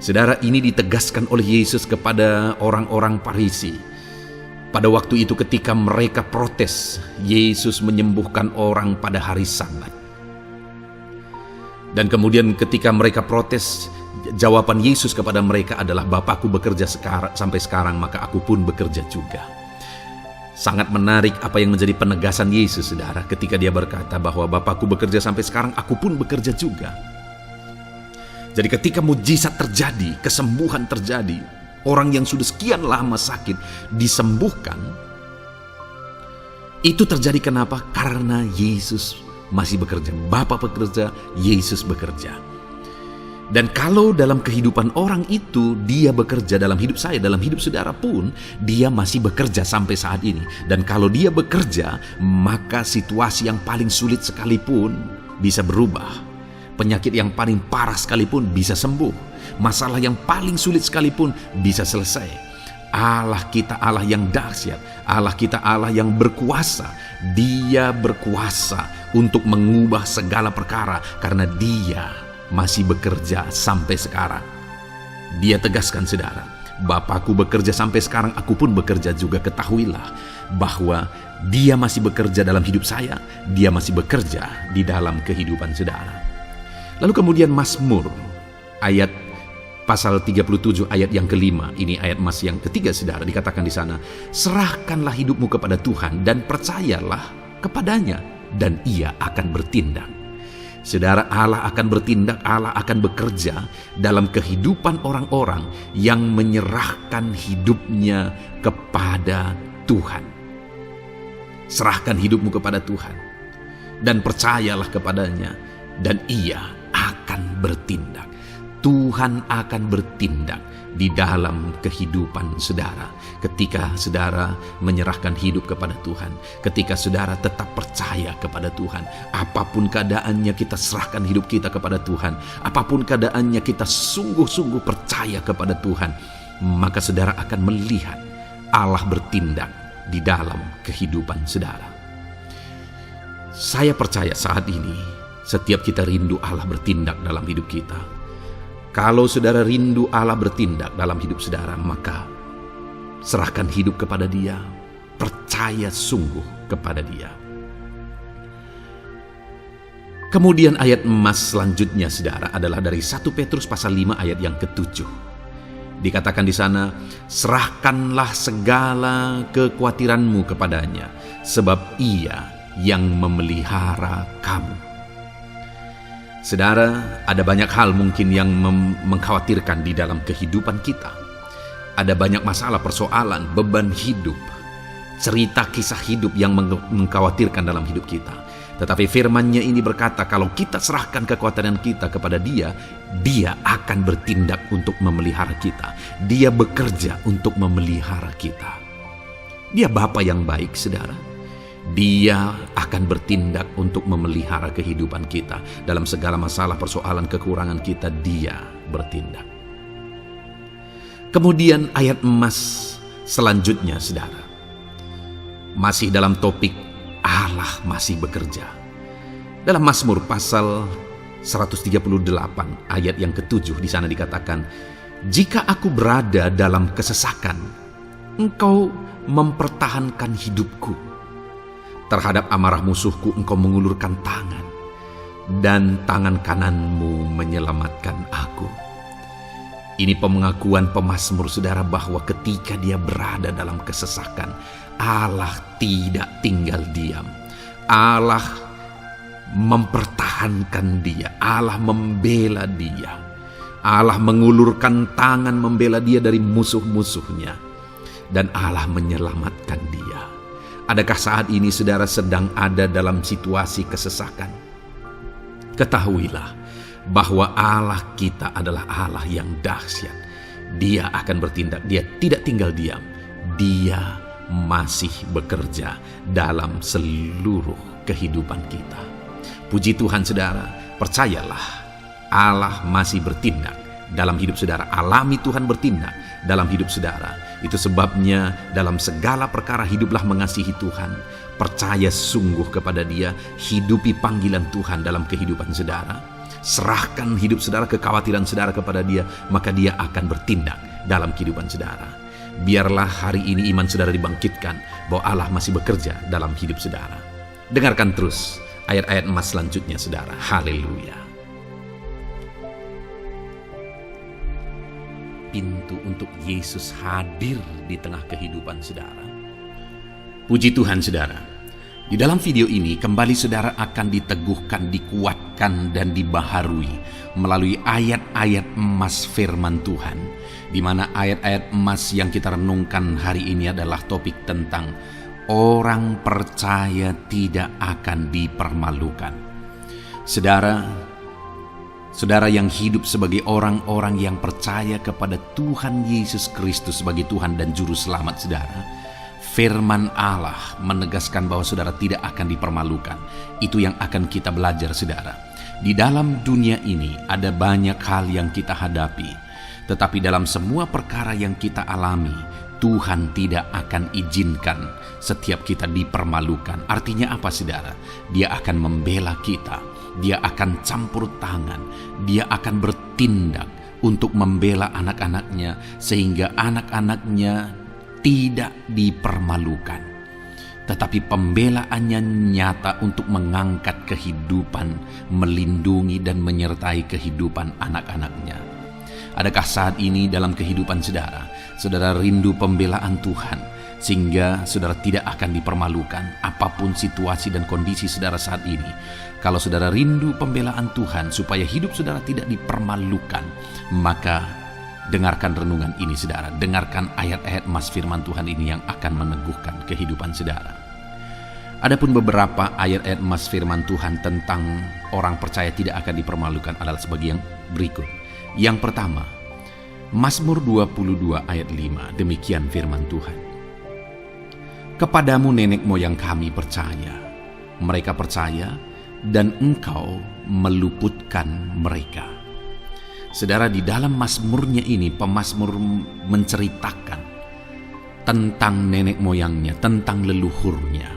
[SPEAKER 1] Saudara, ini ditegaskan oleh Yesus kepada orang-orang Farisi. Pada waktu itu ketika mereka protes, Yesus menyembuhkan orang pada hari Sabat. Dan kemudian ketika mereka protes, jawaban Yesus kepada mereka adalah, Bapakku bekerja sampai sekarang, maka aku pun bekerja juga. Sangat menarik apa yang menjadi penegasan Yesus, saudara, ketika dia berkata bahwa Bapakku bekerja sampai sekarang, aku pun bekerja juga. Jadi ketika mujizat terjadi, kesembuhan terjadi, orang yang sudah sekian lama sakit disembuhkan, itu terjadi kenapa? Karena Yesus masih bekerja. Bapa bekerja, Yesus bekerja. Dan kalau dalam kehidupan orang itu dia bekerja, dalam hidup saya, dalam hidup saudara pun, dia masih bekerja sampai saat ini. Dan kalau dia bekerja, maka situasi yang paling sulit sekalipun bisa berubah. Penyakit yang paling parah sekalipun bisa sembuh. Masalah yang paling sulit sekalipun bisa selesai. Allah kita Allah yang dahsyat. Allah kita Allah yang berkuasa. Dia berkuasa untuk mengubah segala perkara karena dia masih bekerja sampai sekarang. Dia tegaskan, saudara, Bapakku bekerja sampai sekarang, aku pun bekerja juga. Ketahuilah bahwa dia masih bekerja dalam hidup saya, dia masih bekerja di dalam kehidupan saudara. Lalu kemudian Mazmur ayat pasal 37 ayat yang kelima, ini ayat emas yang ketiga, saudara, dikatakan di sana, serahkanlah hidupmu kepada Tuhan dan percayalah kepadanya dan ia akan bertindak. Saudara, Allah akan bertindak, Allah akan bekerja dalam kehidupan orang-orang yang menyerahkan hidupnya kepada Tuhan. Serahkan hidupmu kepada Tuhan dan percayalah kepadanya dan ia akan bertindak. Tuhan akan bertindak di dalam kehidupan saudara. Ketika saudara menyerahkan hidup kepada Tuhan, ketika saudara tetap percaya kepada Tuhan, apapun keadaannya kita serahkan hidup kita kepada Tuhan, apapun keadaannya kita sungguh-sungguh percaya kepada Tuhan, maka saudara akan melihat Allah bertindak di dalam kehidupan saudara. Saya percaya saat ini setiap kita rindu Allah bertindak dalam hidup kita. Kalau saudara rindu Allah bertindak dalam hidup saudara, maka serahkan hidup kepada Dia, percaya sungguh kepada Dia. Kemudian ayat emas selanjutnya, saudara, adalah dari 1 Petrus pasal 5 ayat yang ke-7. Dikatakan di sana, serahkanlah segala kekhawatiranmu kepadanya, sebab Ia yang memelihara kamu. Saudara, ada banyak hal mungkin yang mengkhawatirkan di dalam kehidupan kita. Ada banyak masalah, persoalan, beban hidup, cerita kisah hidup yang mengkhawatirkan dalam hidup kita. Tetapi firman-Nya ini berkata, kalau kita serahkan kekhawatiran kita kepada Dia, Dia akan bertindak untuk memelihara kita. Dia bekerja untuk memelihara kita. Dia Bapa yang baik, saudara. Dia akan bertindak untuk memelihara kehidupan kita. Dalam segala masalah, persoalan, kekurangan kita, Dia bertindak. Kemudian ayat emas selanjutnya, saudara, masih dalam topik Allah masih bekerja. Dalam Mazmur pasal 138 ayat yang ke-7, di sana dikatakan, jika aku berada dalam kesesakan, Engkau mempertahankan hidupku. Terhadap amarah musuhku Engkau mengulurkan tangan, dan tangan kananmu menyelamatkan aku. Ini pengakuan pemazmur, saudara, bahwa ketika dia berada dalam kesesakan, Allah tidak tinggal diam. Allah mempertahankan dia, Allah membela dia, Allah mengulurkan tangan membela dia dari musuh-musuhnya, dan Allah menyelamatkan dia. Adakah saat ini saudara sedang ada dalam situasi kesesakan? Ketahuilah bahwa Allah kita adalah Allah yang dahsyat. Dia akan bertindak, Dia tidak tinggal diam. Dia masih bekerja dalam seluruh kehidupan kita. Puji Tuhan, saudara, percayalah Allah masih bertindak dalam hidup saudara. Alami Tuhan bertindak dalam hidup saudara. Itu sebabnya dalam segala perkara hiduplah mengasihi Tuhan, percaya sungguh kepada Dia, hidupi panggilan Tuhan dalam kehidupan saudara. serahkan hidup saudara, kekhawatiran saudara kepada Dia, maka Dia akan bertindak dalam kehidupan saudara. Biarlah hari ini iman saudara dibangkitkan bahwa Allah masih bekerja dalam hidup saudara. Dengarkan terus ayat-ayat emas selanjutnya saudara. Haleluya. Pintu untuk Yesus hadir di tengah kehidupan saudara. Puji Tuhan saudara. Di dalam video ini kembali saudara akan diteguhkan, dikuatkan dan dibaharui melalui ayat-ayat emas firman Tuhan, di mana ayat-ayat emas yang kita renungkan hari ini adalah topik tentang orang percaya tidak akan dipermalukan. Saudara yang hidup sebagai orang-orang yang percaya kepada Tuhan Yesus Kristus sebagai Tuhan dan Juru Selamat saudara, firman Allah menegaskan bahwa saudara tidak akan dipermalukan. Itu yang akan kita belajar saudara. Di dalam dunia ini ada banyak hal yang kita hadapi, tetapi dalam semua perkara yang kita alami, Tuhan tidak akan izinkan setiap kita dipermalukan. Artinya apa saudara? Dia akan membela kita, Dia akan campur tangan, Dia akan bertindak untuk membela anak-anaknya sehingga anak-anaknya tidak dipermalukan. Tetapi pembelaannya nyata untuk mengangkat kehidupan, melindungi dan menyertai kehidupan anak-anaknya. Adakah saat ini dalam kehidupan saudara, saudara rindu pembelaan Tuhan sehingga saudara tidak akan dipermalukan apapun situasi dan kondisi saudara saat ini? Kalau saudara rindu pembelaan Tuhan supaya hidup saudara tidak dipermalukan, maka dengarkan renungan ini saudara, dengarkan ayat-ayat emas firman Tuhan ini yang akan meneguhkan kehidupan saudara. Adapun beberapa ayat-ayat emas firman Tuhan tentang orang percaya tidak akan dipermalukan adalah sebagai yang berikut. Yang pertama, Mazmur 22 ayat 5, demikian firman Tuhan. Kepadamu nenek moyang kami percaya, mereka percaya dan Engkau meluputkan mereka. Saudara, di dalam mazmurnya ini pemazmur menceritakan tentang nenek moyangnya, tentang leluhurnya,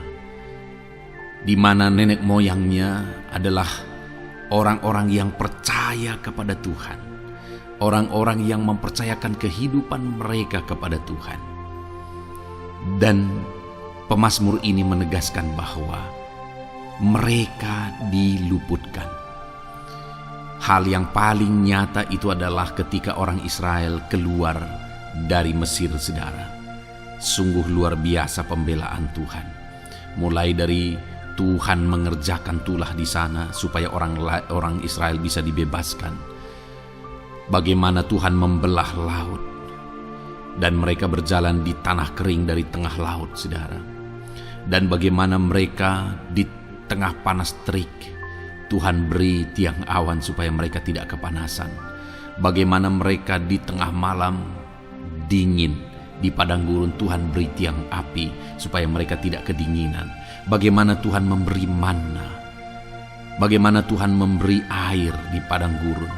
[SPEAKER 1] di mana nenek moyangnya adalah orang-orang yang percaya kepada Tuhan, orang-orang yang mempercayakan kehidupan mereka kepada Tuhan. Dan pemazmur ini menegaskan bahwa mereka diluputkan. Hal yang paling nyata itu adalah ketika orang Israel keluar dari Mesir saudara. Sungguh luar biasa pembelaan Tuhan. Mulai dari Tuhan mengerjakan tulah di sana supaya orang Israel bisa dibebaskan. Bagaimana Tuhan membelah laut dan mereka berjalan di tanah kering dari tengah laut saudara. Dan bagaimana mereka di tengah panas terik Tuhan beri tiang awan supaya mereka tidak kepanasan. Bagaimana mereka di tengah malam dingin, di padang gurun Tuhan beri tiang api supaya mereka tidak kedinginan. Bagaimana Tuhan memberi manna, bagaimana Tuhan memberi air di padang gurun,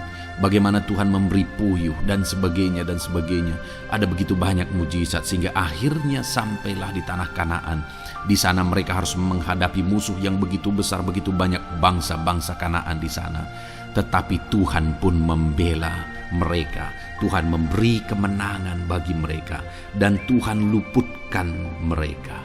[SPEAKER 1] bagaimana Tuhan memberi puyuh dan sebagainya dan sebagainya. Ada begitu banyak mujizat sehingga akhirnya sampailah di tanah Kanaan. Di sana mereka harus menghadapi musuh yang begitu besar, begitu banyak bangsa-bangsa Kanaan di sana. Tetapi Tuhan pun membela mereka. Tuhan memberi kemenangan bagi mereka dan Tuhan luputkan mereka.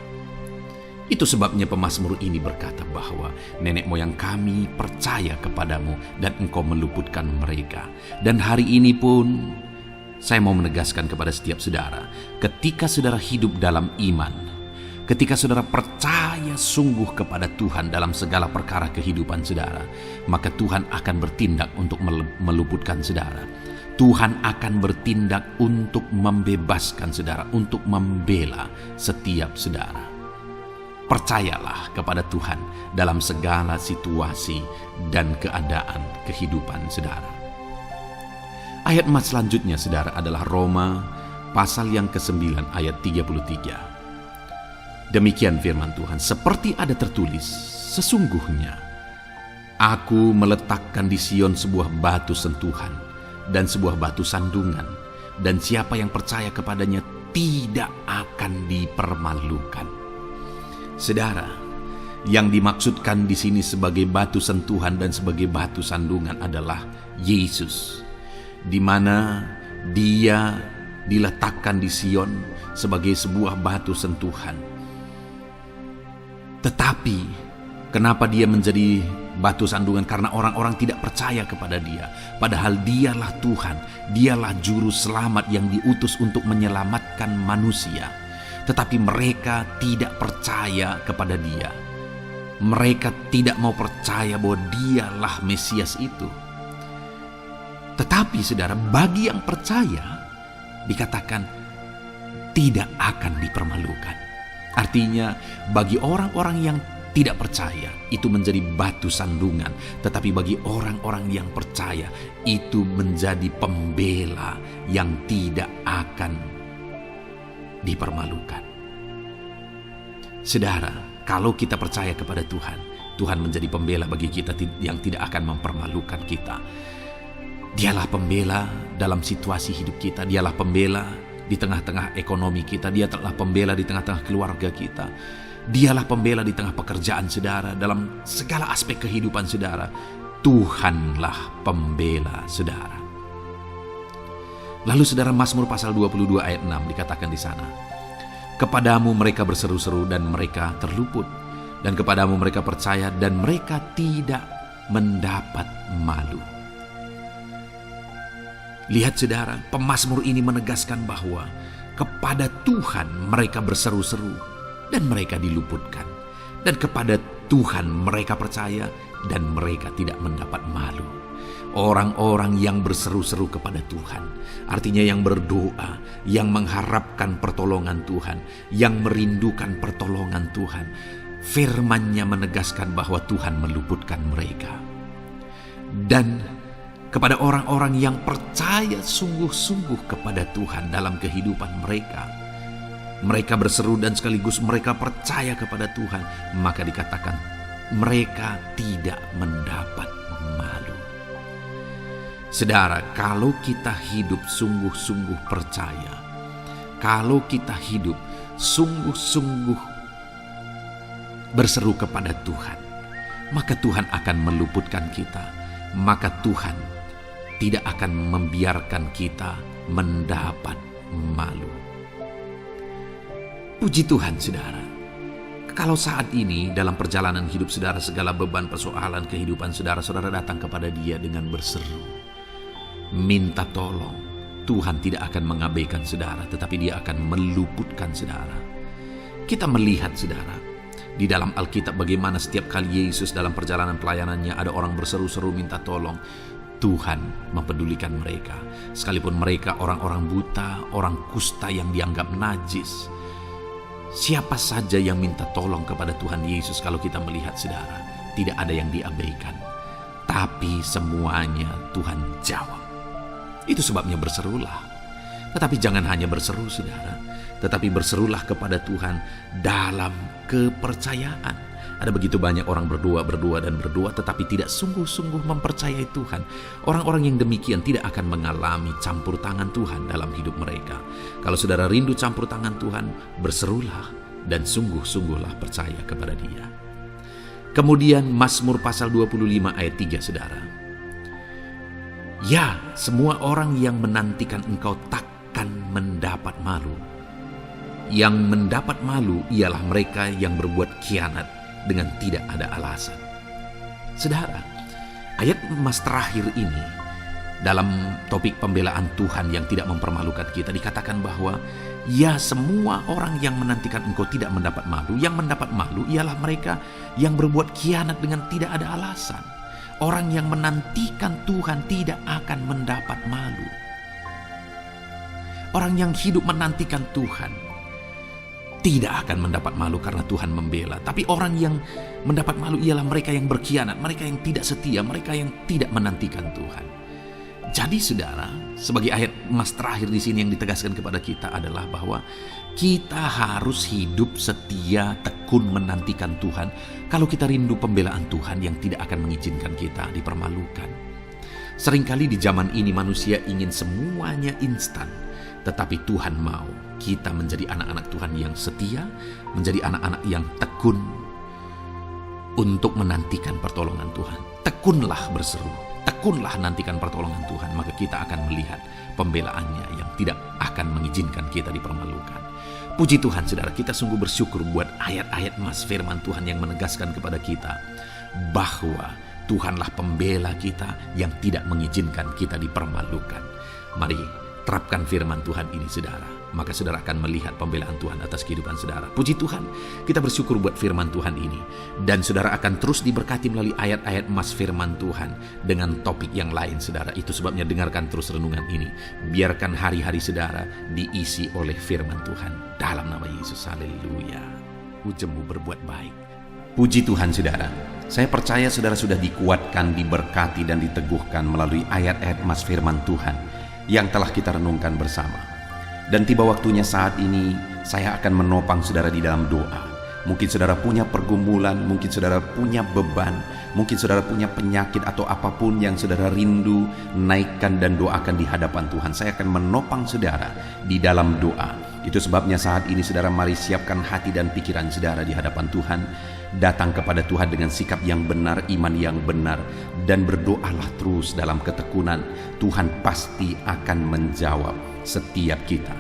[SPEAKER 1] Itu sebabnya pemazmur ini berkata bahwa nenek moyang kami percaya kepadamu dan Engkau meluputkan mereka. Dan hari ini pun saya mau menegaskan kepada setiap saudara, ketika saudara hidup dalam iman, ketika saudara percaya sungguh kepada Tuhan dalam segala perkara kehidupan saudara, maka Tuhan akan bertindak untuk meluputkan saudara. Tuhan akan bertindak untuk membebaskan saudara, untuk membela setiap saudara. Percayalah kepada Tuhan dalam segala situasi dan keadaan kehidupan saudara. Ayat emas selanjutnya saudara adalah Roma pasal yang ke-9 ayat 33. Demikian firman Tuhan, seperti ada tertulis, sesungguhnya aku meletakkan di Sion sebuah batu sentuhan dan sebuah batu sandungan, dan siapa yang percaya kepadanya tidak akan dipermalukan. Saudara, Yang dimaksudkan di sini sebagai batu sentuhan dan sebagai batu sandungan adalah Yesus, di mana Dia diletakkan di Sion sebagai sebuah batu sentuhan. Tetapi kenapa Dia menjadi batu sandungan? Karena orang-orang tidak percaya kepada Dia. Padahal Dialah Tuhan, Dialah juru selamat yang diutus untuk menyelamatkan manusia. Tetapi mereka tidak percaya kepada Dia. Mereka tidak mau percaya bahwa Dialah Mesias itu. Tetapi saudara, bagi yang percaya dikatakan tidak akan dipermalukan. Artinya bagi orang-orang yang tidak percaya itu menjadi batu sandungan, tetapi bagi orang-orang yang percaya itu menjadi pembela yang tidak akan dipermalukan. Saudara, kalau kita percaya kepada Tuhan, Tuhan menjadi pembela bagi kita yang tidak akan mempermalukan kita. Dialah pembela dalam situasi hidup kita. Dialah pembela di tengah-tengah ekonomi kita. Dialah pembela di tengah-tengah keluarga kita. Dialah pembela di tengah pekerjaan saudara. Dalam segala aspek kehidupan saudara, Tuhanlah pembela saudara. Lalu saudara, Mazmur pasal 22 ayat 6 dikatakan di sana, kepadamu mereka berseru-seru dan mereka terluput, dan kepadamu mereka percaya dan mereka tidak mendapat malu. Lihat saudara, pemazmur ini menegaskan bahwa kepada Tuhan mereka berseru-seru dan mereka diluputkan, dan kepada Tuhan mereka percaya dan mereka tidak mendapat malu. Orang-orang yang berseru-seru kepada Tuhan, artinya yang berdoa, yang mengharapkan pertolongan Tuhan, yang merindukan pertolongan Tuhan, firman-Nya menegaskan bahwa Tuhan meluputkan mereka. Dan kepada orang-orang yang percaya sungguh-sungguh kepada Tuhan dalam kehidupan mereka, mereka berseru dan sekaligus mereka percaya kepada Tuhan, maka dikatakan mereka tidak mendapat malu. Saudara, kalau kita hidup sungguh-sungguh percaya, kalau kita hidup sungguh-sungguh berseru kepada Tuhan, maka Tuhan akan meluputkan kita, maka Tuhan tidak akan membiarkan kita mendapat malu. Puji Tuhan saudara, kalau saat ini dalam perjalanan hidup saudara, segala beban persoalan kehidupan saudara, saudara datang kepada Dia dengan berseru, minta tolong, Tuhan tidak akan mengabaikan saudara, tetapi Dia akan meluputkan saudara. Kita melihat saudara, di dalam Alkitab bagaimana setiap kali Yesus dalam perjalanan pelayanannya ada orang berseru-seru minta tolong, Tuhan mempedulikan mereka. Sekalipun mereka orang-orang buta, orang kusta yang dianggap najis, siapa saja yang minta tolong kepada Tuhan Yesus, kalau kita melihat saudara, tidak ada yang diabaikan, tapi semuanya Tuhan jawab. Itu sebabnya berserulah. Tetapi jangan hanya berseru saudara, tetapi berserulah kepada Tuhan dalam kepercayaan. Ada begitu banyak orang berdoa tetapi tidak sungguh-sungguh mempercayai Tuhan. Orang-orang yang demikian tidak akan mengalami campur tangan Tuhan dalam hidup mereka. Kalau saudara rindu campur tangan Tuhan, berserulah dan sungguh-sungguhlah percaya kepada Dia. Kemudian Mazmur pasal 25 ayat 3 saudara. Ya, semua orang yang menantikan Engkau takkan mendapat malu. Yang mendapat malu ialah mereka yang berbuat khianat dengan tidak ada alasan. Saudara, ayat emas terakhir ini dalam topik pembelaan Tuhan yang tidak mempermalukan kita dikatakan bahwa ya, semua orang yang menantikan Engkau tidak mendapat malu. Yang mendapat malu ialah mereka yang berbuat khianat dengan tidak ada alasan. Orang yang menantikan Tuhan tidak akan mendapat malu. Orang yang hidup menantikan Tuhan tidak akan mendapat malu karena Tuhan membela. Tapi orang yang mendapat malu ialah mereka yang berkhianat, mereka yang tidak setia, mereka yang tidak menantikan Tuhan. Jadi saudara, sebagai ayat emas terakhir di sini yang ditegaskan kepada kita adalah bahwa kita harus hidup setia, tekun menantikan Tuhan. Kalau kita rindu pembelaan Tuhan yang tidak akan mengizinkan kita dipermalukan. Seringkali di zaman ini manusia ingin semuanya instan, tetapi Tuhan mau kita menjadi anak-anak Tuhan yang setia, menjadi anak-anak yang tekun, untuk menantikan pertolongan Tuhan. Tekunlah berseru, tekunlah nantikan pertolongan Tuhan, maka kita akan melihat pembelaannya yang tidak akan mengizinkan kita dipermalukan. Puji Tuhan saudara, kita sungguh bersyukur buat ayat-ayat emas firman Tuhan yang menegaskan kepada kita bahwa Tuhanlah pembela kita yang tidak mengizinkan kita dipermalukan. Mari terapkan firman Tuhan ini saudara, maka saudara akan melihat pembelaan Tuhan atas kehidupan saudara. Puji Tuhan, kita bersyukur buat firman Tuhan ini. Dan saudara akan terus diberkati melalui ayat-ayat emas firman Tuhan dengan topik yang lain saudara. Itu sebabnya dengarkan terus renungan ini. Biarkan hari-hari saudara diisi oleh firman Tuhan. Dalam nama Yesus, haleluya. Ujungmu berbuat baik. Puji Tuhan saudara. Saya percaya saudara sudah dikuatkan, diberkati dan diteguhkan melalui ayat-ayat emas firman Tuhan yang telah kita renungkan bersama. Dan tiba waktunya saat ini saya akan menopang saudara di dalam doa. Mungkin saudara punya pergumulan, mungkin saudara punya beban, mungkin saudara punya penyakit atau apapun yang saudara rindu, naikkan dan doakan di hadapan Tuhan. Saya akan menopang saudara di dalam doa. Itu sebabnya saat ini saudara mari siapkan hati dan pikiran saudara di hadapan Tuhan. Datang kepada Tuhan dengan sikap yang benar, iman yang benar, dan berdoalah terus dalam ketekunan. Tuhan pasti akan menjawab setiap kita.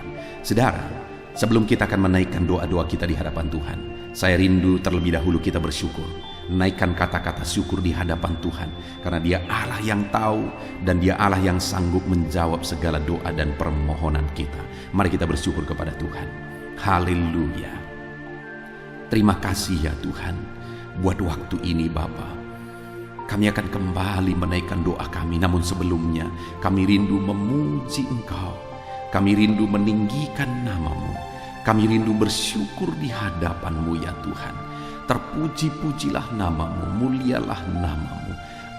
[SPEAKER 1] Saudara, sebelum kita akan menaikkan doa-doa kita di hadapan Tuhan, saya rindu terlebih dahulu kita bersyukur. Naikkan kata-kata syukur di hadapan Tuhan, karena Dia Allah yang tahu dan Dia Allah yang sanggup menjawab segala doa dan permohonan kita. Mari kita bersyukur kepada Tuhan. Haleluya. Terima kasih ya Tuhan buat waktu ini Bapa. Kami akan kembali menaikkan doa kami, namun sebelumnya kami rindu memuji Engkau. Kami rindu meninggikan nama-Mu. Kami rindu bersyukur di hadapan-Mu ya Tuhan. Terpuji-pujilah nama-Mu, mulialah nama-Mu.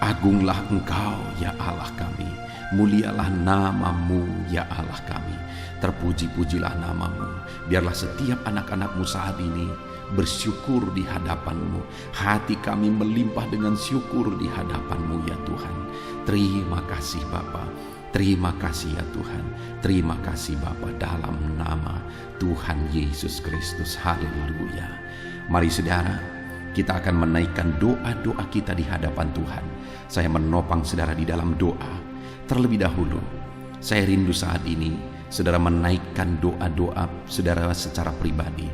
[SPEAKER 1] Agunglah Engkau ya Allah kami. Mulialah nama-Mu ya Allah kami. Terpuji-pujilah nama-Mu. Biarlah setiap anak-anak-Mu saat ini bersyukur di hadapan-Mu. Hati kami melimpah dengan syukur di hadapan-Mu ya Tuhan. Terima kasih Bapa. Terima kasih ya Tuhan. Terima kasih Bapa, dalam nama Tuhan Yesus Kristus. Haleluya. Mari saudara, kita akan menaikkan doa-doa kita di hadapan Tuhan. Saya menopang saudara di dalam doa. Terlebih dahulu, saya rindu saat ini saudara menaikkan doa-doa saudara secara pribadi.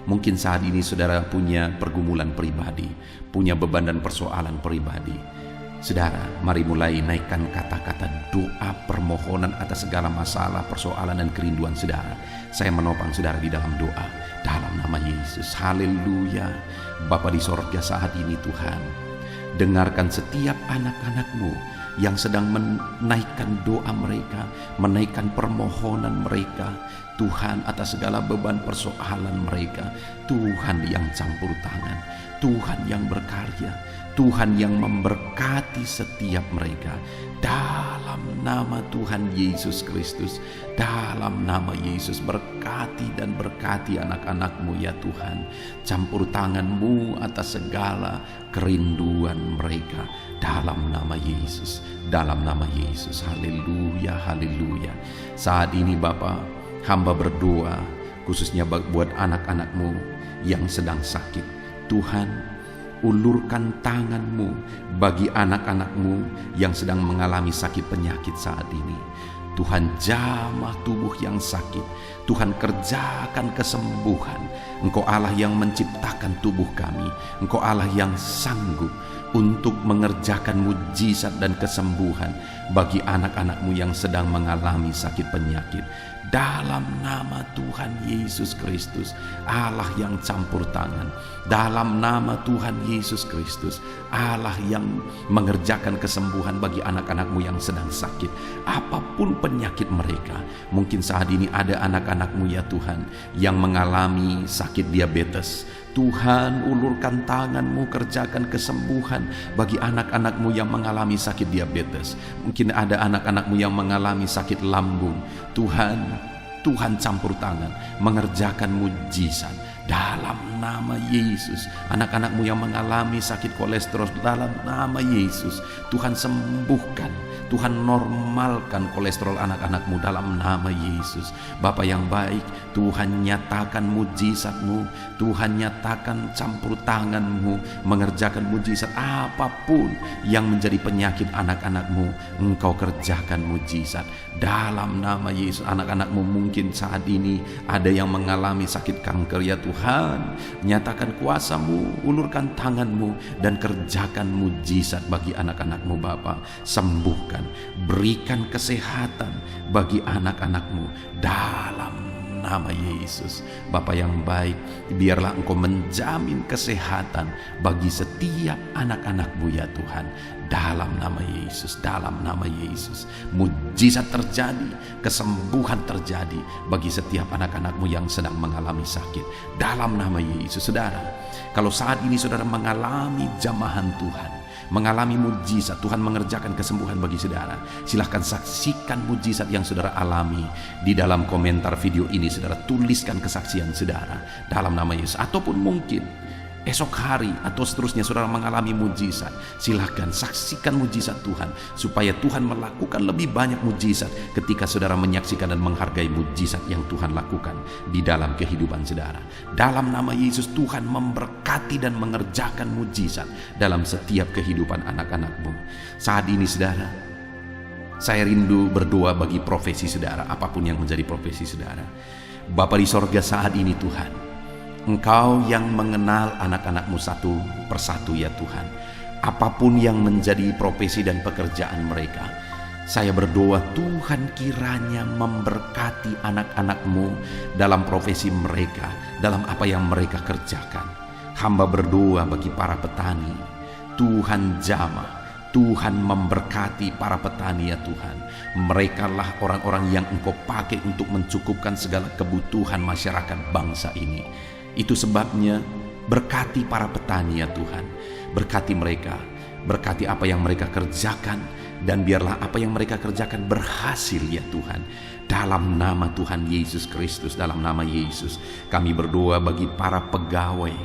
[SPEAKER 1] Mungkin saat ini saudara punya pergumulan pribadi, punya beban dan persoalan pribadi. Saudara, mari mulai naikkan kata-kata doa permohonan atas segala masalah, persoalan dan kerinduan saudara. Saya menopang saudara di dalam doa dalam nama Yesus. Haleluya. Bapa di sorga saat ini Tuhan, dengarkan setiap anak-anak-Mu yang sedang menaikkan doa mereka, menaikkan permohonan mereka. Tuhan, atas segala beban persoalan mereka, Tuhan yang campur tangan, Tuhan yang berkarya, Tuhan yang memberkati setiap mereka. Dalam nama Tuhan Yesus Kristus, dalam nama Yesus, berkati dan berkati anak-anak-Mu ya Tuhan. Campur tangan-Mu atas segala kerinduan mereka. Dalam nama Yesus, dalam nama Yesus. Haleluya, haleluya. Saat ini Bapa, hamba berdoa khususnya buat anak-anak-Mu yang sedang sakit. Tuhan, ulurkan tangan-Mu bagi anak-anak-Mu yang sedang mengalami sakit penyakit saat ini. Tuhan, jamah tubuh yang sakit. Tuhan, kerjakan kesembuhan. Engkau Allah yang menciptakan tubuh kami. Engkau Allah yang sanggup untuk mengerjakan mujizat dan kesembuhan bagi anak-anak-Mu yang sedang mengalami sakit penyakit. Dalam nama Tuhan Yesus Kristus, Allah yang campur tangan. Dalam nama Tuhan Yesus Kristus, Allah yang mengerjakan kesembuhan bagi anak-anak-Mu yang sedang sakit. Apapun penyakit mereka, mungkin saat ini ada anak-anak-Mu ya Tuhan yang mengalami sakit diabetes. Tuhan, ulurkan tangan-Mu, kerjakan kesembuhan bagi anak-anak-Mu yang mengalami sakit diabetes. Mungkin ada anak-anak-Mu yang mengalami sakit lambung. Tuhan campur tangan, mengerjakan mujizat dalam nama Yesus. Anak-anakmu yang mengalami sakit kolesterol, dalam nama Yesus, Tuhan sembuhkan, Tuhan normalkan kolesterol anak-anakmu dalam nama Yesus. Bapa yang baik, Tuhan nyatakan mujizat-Mu, Tuhan nyatakan campur tangan-Mu, mengerjakan mujizat apapun yang menjadi penyakit anak-anakmu, Engkau kerjakan mujizat dalam nama Yesus. Anak-anakmu mungkin saat ini ada yang mengalami sakit kanker, ya Tuhan, nyatakan kuasa-Mu, ulurkan tangan-Mu dan kerjakan mujizat bagi anak-anakmu Bapa. Sembuhkan, berikan kesehatan bagi anak-anakmu dalam nama Yesus. Bapa yang baik, biarlah Engkau menjamin kesehatan bagi setiap anak-anakmu ya Tuhan, dalam nama Yesus, dalam nama Yesus. Mujizat terjadi, kesembuhan terjadi bagi setiap anak-anakmu yang sedang mengalami sakit dalam nama Yesus. Saudara, kalau saat ini saudara mengalami jamahan Tuhan, mengalami mujizat, Tuhan mengerjakan kesembuhan bagi saudara, silahkan saksikan mujizat yang saudara alami di dalam komentar video ini. Saudara tuliskan kesaksian saudara dalam nama Yesus. Ataupun mungkin esok hari atau seterusnya saudara mengalami mujizat, silahkan saksikan mujizat Tuhan, supaya Tuhan melakukan lebih banyak mujizat ketika saudara menyaksikan dan menghargai mujizat yang Tuhan lakukan di dalam kehidupan saudara. Dalam nama Yesus, Tuhan memberkati dan mengerjakan mujizat dalam setiap kehidupan anak-anakmu. Saat ini saudara, saya rindu berdoa bagi profesi saudara, apapun yang menjadi profesi saudara. Bapa di sorga, saat ini Tuhan, Engkau yang mengenal anak-anakmu satu persatu ya Tuhan. Apapun yang menjadi profesi dan pekerjaan mereka, saya berdoa Tuhan kiranya memberkati anak-anakmu dalam profesi mereka, dalam apa yang mereka kerjakan. Hamba berdoa bagi para petani, Tuhan jamah, Tuhan memberkati para petani ya Tuhan. Merekalah orang-orang yang Engkau pakai untuk mencukupkan segala kebutuhan masyarakat bangsa ini. Itu sebabnya berkati para petani ya Tuhan. Berkati mereka, berkati apa yang mereka kerjakan, dan biarlah apa yang mereka kerjakan berhasil ya Tuhan. Dalam nama Tuhan Yesus Kristus, dalam nama Yesus, kami berdoa bagi para pegawai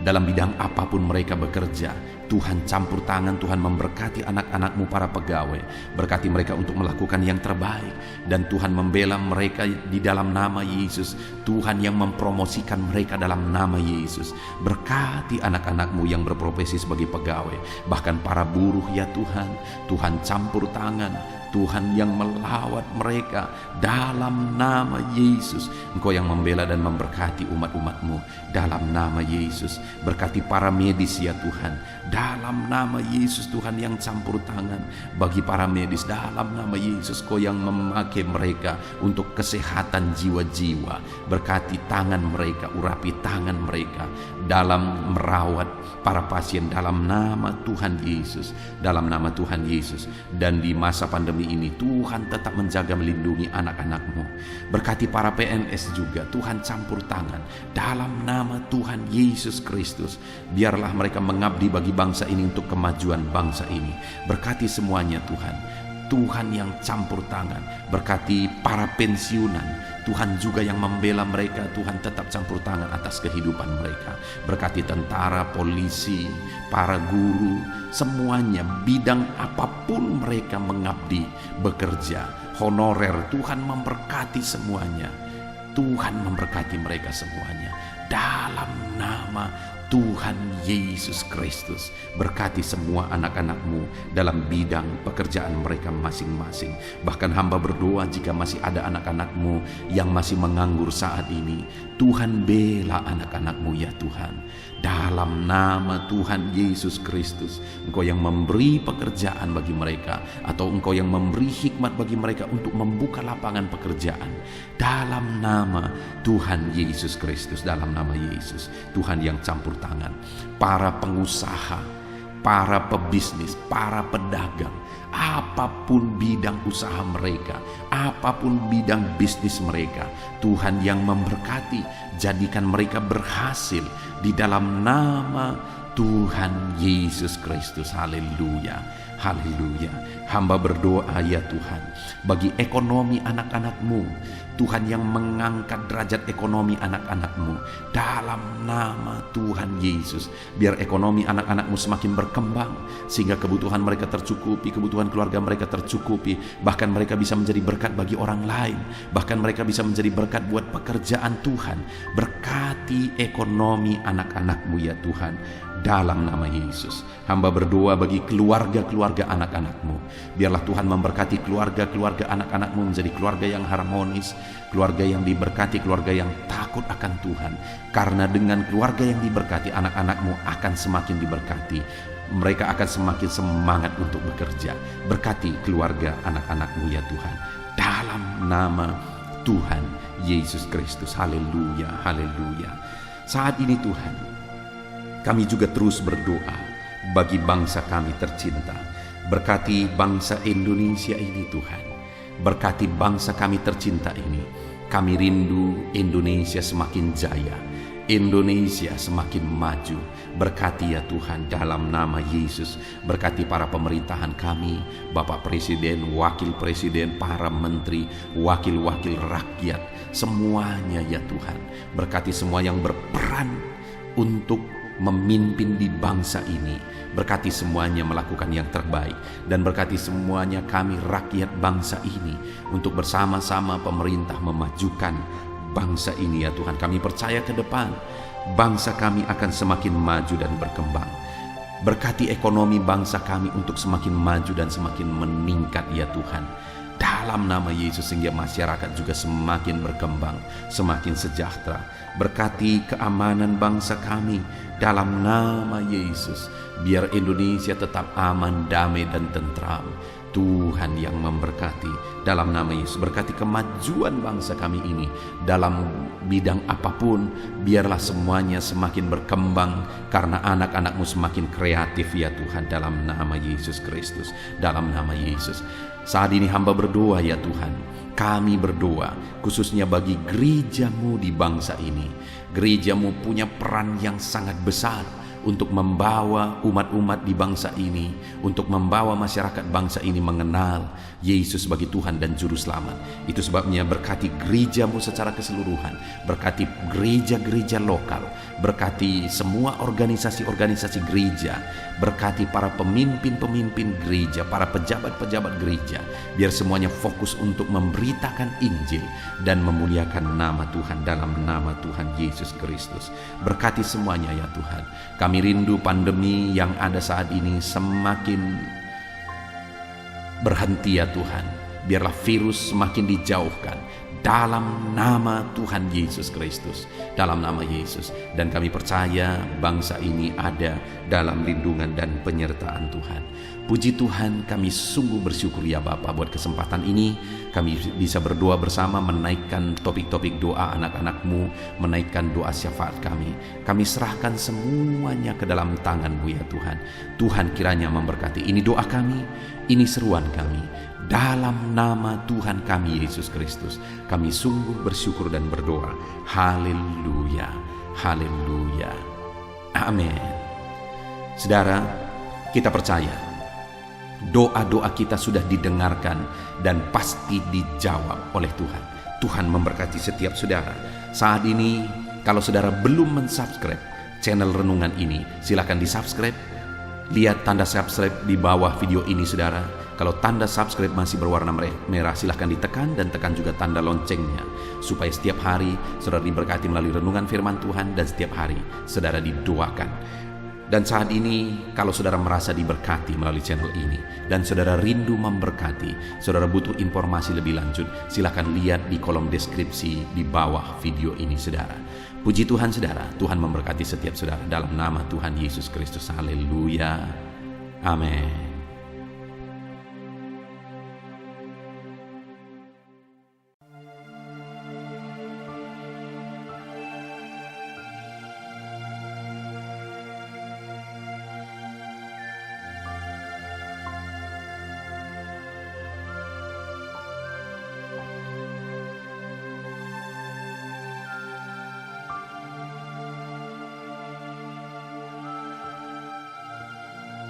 [SPEAKER 1] dalam bidang apapun mereka bekerja. Tuhan campur tangan, Tuhan memberkati anak-anakmu para pegawai. Berkati mereka untuk melakukan yang terbaik, dan Tuhan membela mereka di dalam nama Yesus. Tuhan yang mempromosikan mereka dalam nama Yesus. Berkati anak-anakmu yang berprofesi sebagai pegawai, bahkan para buruh ya Tuhan. Tuhan campur tangan, Tuhan yang melawat mereka dalam nama Yesus. Engkau yang membela dan memberkati umat-umatmu dalam nama Yesus. Berkati para medis ya Tuhan, dalam nama Yesus. Tuhan yang campur tangan bagi para medis dalam nama Yesus. Kau yang memakai mereka untuk kesehatan jiwa-jiwa. Berkati tangan mereka, urapi tangan mereka dalam merawat para pasien dalam nama Tuhan Yesus, dalam nama Tuhan Yesus. Dan di masa pandemi ini Tuhan tetap menjaga melindungi anak-anakmu. Berkati para PNS juga, Tuhan campur tangan dalam nama Tuhan Yesus Kristus. Biarlah mereka mengabdi bagi bangsa ini untuk kemajuan bangsa ini. Berkati semuanya Tuhan, Tuhan yang campur tangan. Berkati para pensiunan, Tuhan juga yang membela mereka. Tuhan tetap campur tangan atas kehidupan mereka. Berkati tentara, polisi, para guru, semuanya, bidang apapun mereka mengabdi, bekerja, honorer, Tuhan memberkati semuanya. Tuhan memberkati mereka semuanya dalam nama Tuhan Yesus Kristus. Berkati semua anak-anakmu dalam bidang pekerjaan mereka masing-masing. Bahkan hamba berdoa jika masih ada anak-anakmu yang masih menganggur saat ini, Tuhan bela anak-anakmu ya Tuhan. Dalam nama Tuhan Yesus Kristus, Engkau yang memberi pekerjaan bagi mereka, atau Engkau yang memberi hikmat bagi mereka untuk membuka lapangan pekerjaan. Dalam nama Tuhan Yesus Kristus, dalam nama Yesus, Tuhan yang campur tangan. Para pengusaha, para pebisnis, para pedagang, apapun bidang usaha mereka, apapun bidang bisnis mereka, Tuhan yang memberkati, jadikan mereka berhasil di dalam nama Tuhan Yesus Kristus. Haleluya. Haleluya. Hamba berdoa ya Tuhan, bagi ekonomi anak-anak-Mu, Tuhan, yang mengangkat derajat ekonomi anak-anak-Mu dalam nama Tuhan Yesus. Biar ekonomi anak-anak-Mu semakin berkembang, sehingga kebutuhan mereka tercukupi, kebutuhan keluarga mereka tercukupi, bahkan mereka bisa menjadi berkat bagi orang lain, bahkan mereka bisa menjadi berkat buat pekerjaan Tuhan. Berkati ekonomi anak-anak-Mu ya Tuhan, dalam nama Yesus. Hamba berdoa bagi keluarga-keluarga anak-anak-Mu. Biarlah Tuhan memberkati keluarga-keluarga anak-anak-Mu menjadi keluarga yang harmonis, keluarga yang diberkati, keluarga yang takut akan Tuhan. Karena dengan keluarga yang diberkati, anak-anak-Mu akan semakin diberkati. Mereka akan semakin semangat untuk bekerja. Berkati keluarga anak-anak-Mu ya Tuhan, dalam nama Tuhan Yesus Kristus. Haleluya, haleluya. Saat ini Tuhan, kami juga terus berdoa bagi bangsa kami tercinta. Berkati bangsa Indonesia ini Tuhan. Berkati bangsa kami tercinta ini. Kami rindu Indonesia semakin jaya, Indonesia semakin maju. Berkati ya Tuhan, dalam nama Yesus. Berkati para pemerintahan kami, Bapak Presiden, Wakil Presiden, para menteri, wakil-wakil rakyat, semuanya ya Tuhan. Berkati semua yang berperan untuk memimpin di bangsa ini. Berkati semuanya melakukan yang terbaik, dan berkati semuanya kami rakyat bangsa ini untuk bersama-sama pemerintah memajukan bangsa ini ya Tuhan. Kami percaya ke depan bangsa kami akan semakin maju dan berkembang. Berkati ekonomi bangsa kami untuk semakin maju dan semakin meningkat ya Tuhan, dalam nama Yesus, sehingga masyarakat juga semakin berkembang, semakin sejahtera. Berkati keamanan bangsa kami dalam nama Yesus. Biar Indonesia tetap aman, damai dan tentram. Tuhan yang memberkati dalam nama Yesus. Berkati kemajuan bangsa kami ini dalam bidang apapun. Biarlah semuanya semakin berkembang karena anak-anak-Mu semakin kreatif ya Tuhan, dalam nama Yesus Kristus, dalam nama Yesus. Saat ini hamba berdoa ya Tuhan, kami berdoa khususnya bagi gereja-Mu di bangsa ini. Gereja-Mu punya peran yang sangat besar untuk membawa umat-umat di bangsa ini, untuk membawa masyarakat bangsa ini mengenal Yesus sebagai Tuhan dan Juru Selamat. Itu sebabnya berkati gereja-Mu secara keseluruhan, berkati gereja-gereja lokal, berkati semua organisasi-organisasi gereja, berkati para pemimpin-pemimpin gereja, para pejabat-pejabat gereja, biar semuanya fokus untuk memberitakan Injil dan memuliakan nama Tuhan, dalam nama Tuhan Yesus Kristus. Berkati semuanya ya Tuhan. Kami rindu pandemi yang ada saat ini semakin berhenti ya Tuhan. Biarlah virus semakin dijauhkan dalam nama Tuhan Yesus Kristus, dalam nama Yesus. Dan kami percaya bangsa ini ada dalam lindungan dan penyertaan Tuhan. Puji Tuhan, kami sungguh bersyukur ya Bapa buat kesempatan ini. Kami bisa berdoa bersama, menaikkan topik-topik doa anak-anak-Mu, menaikkan doa syafaat kami. Kami serahkan semuanya ke dalam tangan-Mu ya Tuhan. Tuhan kiranya memberkati. Ini doa kami, ini seruan kami, dalam nama Tuhan kami Yesus Kristus. Kami sungguh bersyukur dan berdoa. Haleluya, haleluya, amin. Saudara, kita percaya doa-doa kita sudah didengarkan dan pasti dijawab oleh Tuhan. Tuhan memberkati setiap saudara. Saat ini kalau saudara belum mensubscribe channel renungan ini, silakan di-subscribe. Lihat tanda subscribe di bawah video ini saudara. Kalau tanda subscribe masih berwarna merah, silahkan ditekan dan tekan juga tanda loncengnya, supaya setiap hari saudara diberkati melalui renungan firman Tuhan, dan setiap hari saudara didoakan. Dan saat ini kalau saudara merasa diberkati melalui channel ini dan saudara rindu memberkati, saudara butuh informasi lebih lanjut, silakan lihat di kolom deskripsi di bawah video ini saudara. Puji Tuhan saudara, Tuhan memberkati setiap saudara dalam nama Tuhan Yesus Kristus. Haleluya, amin.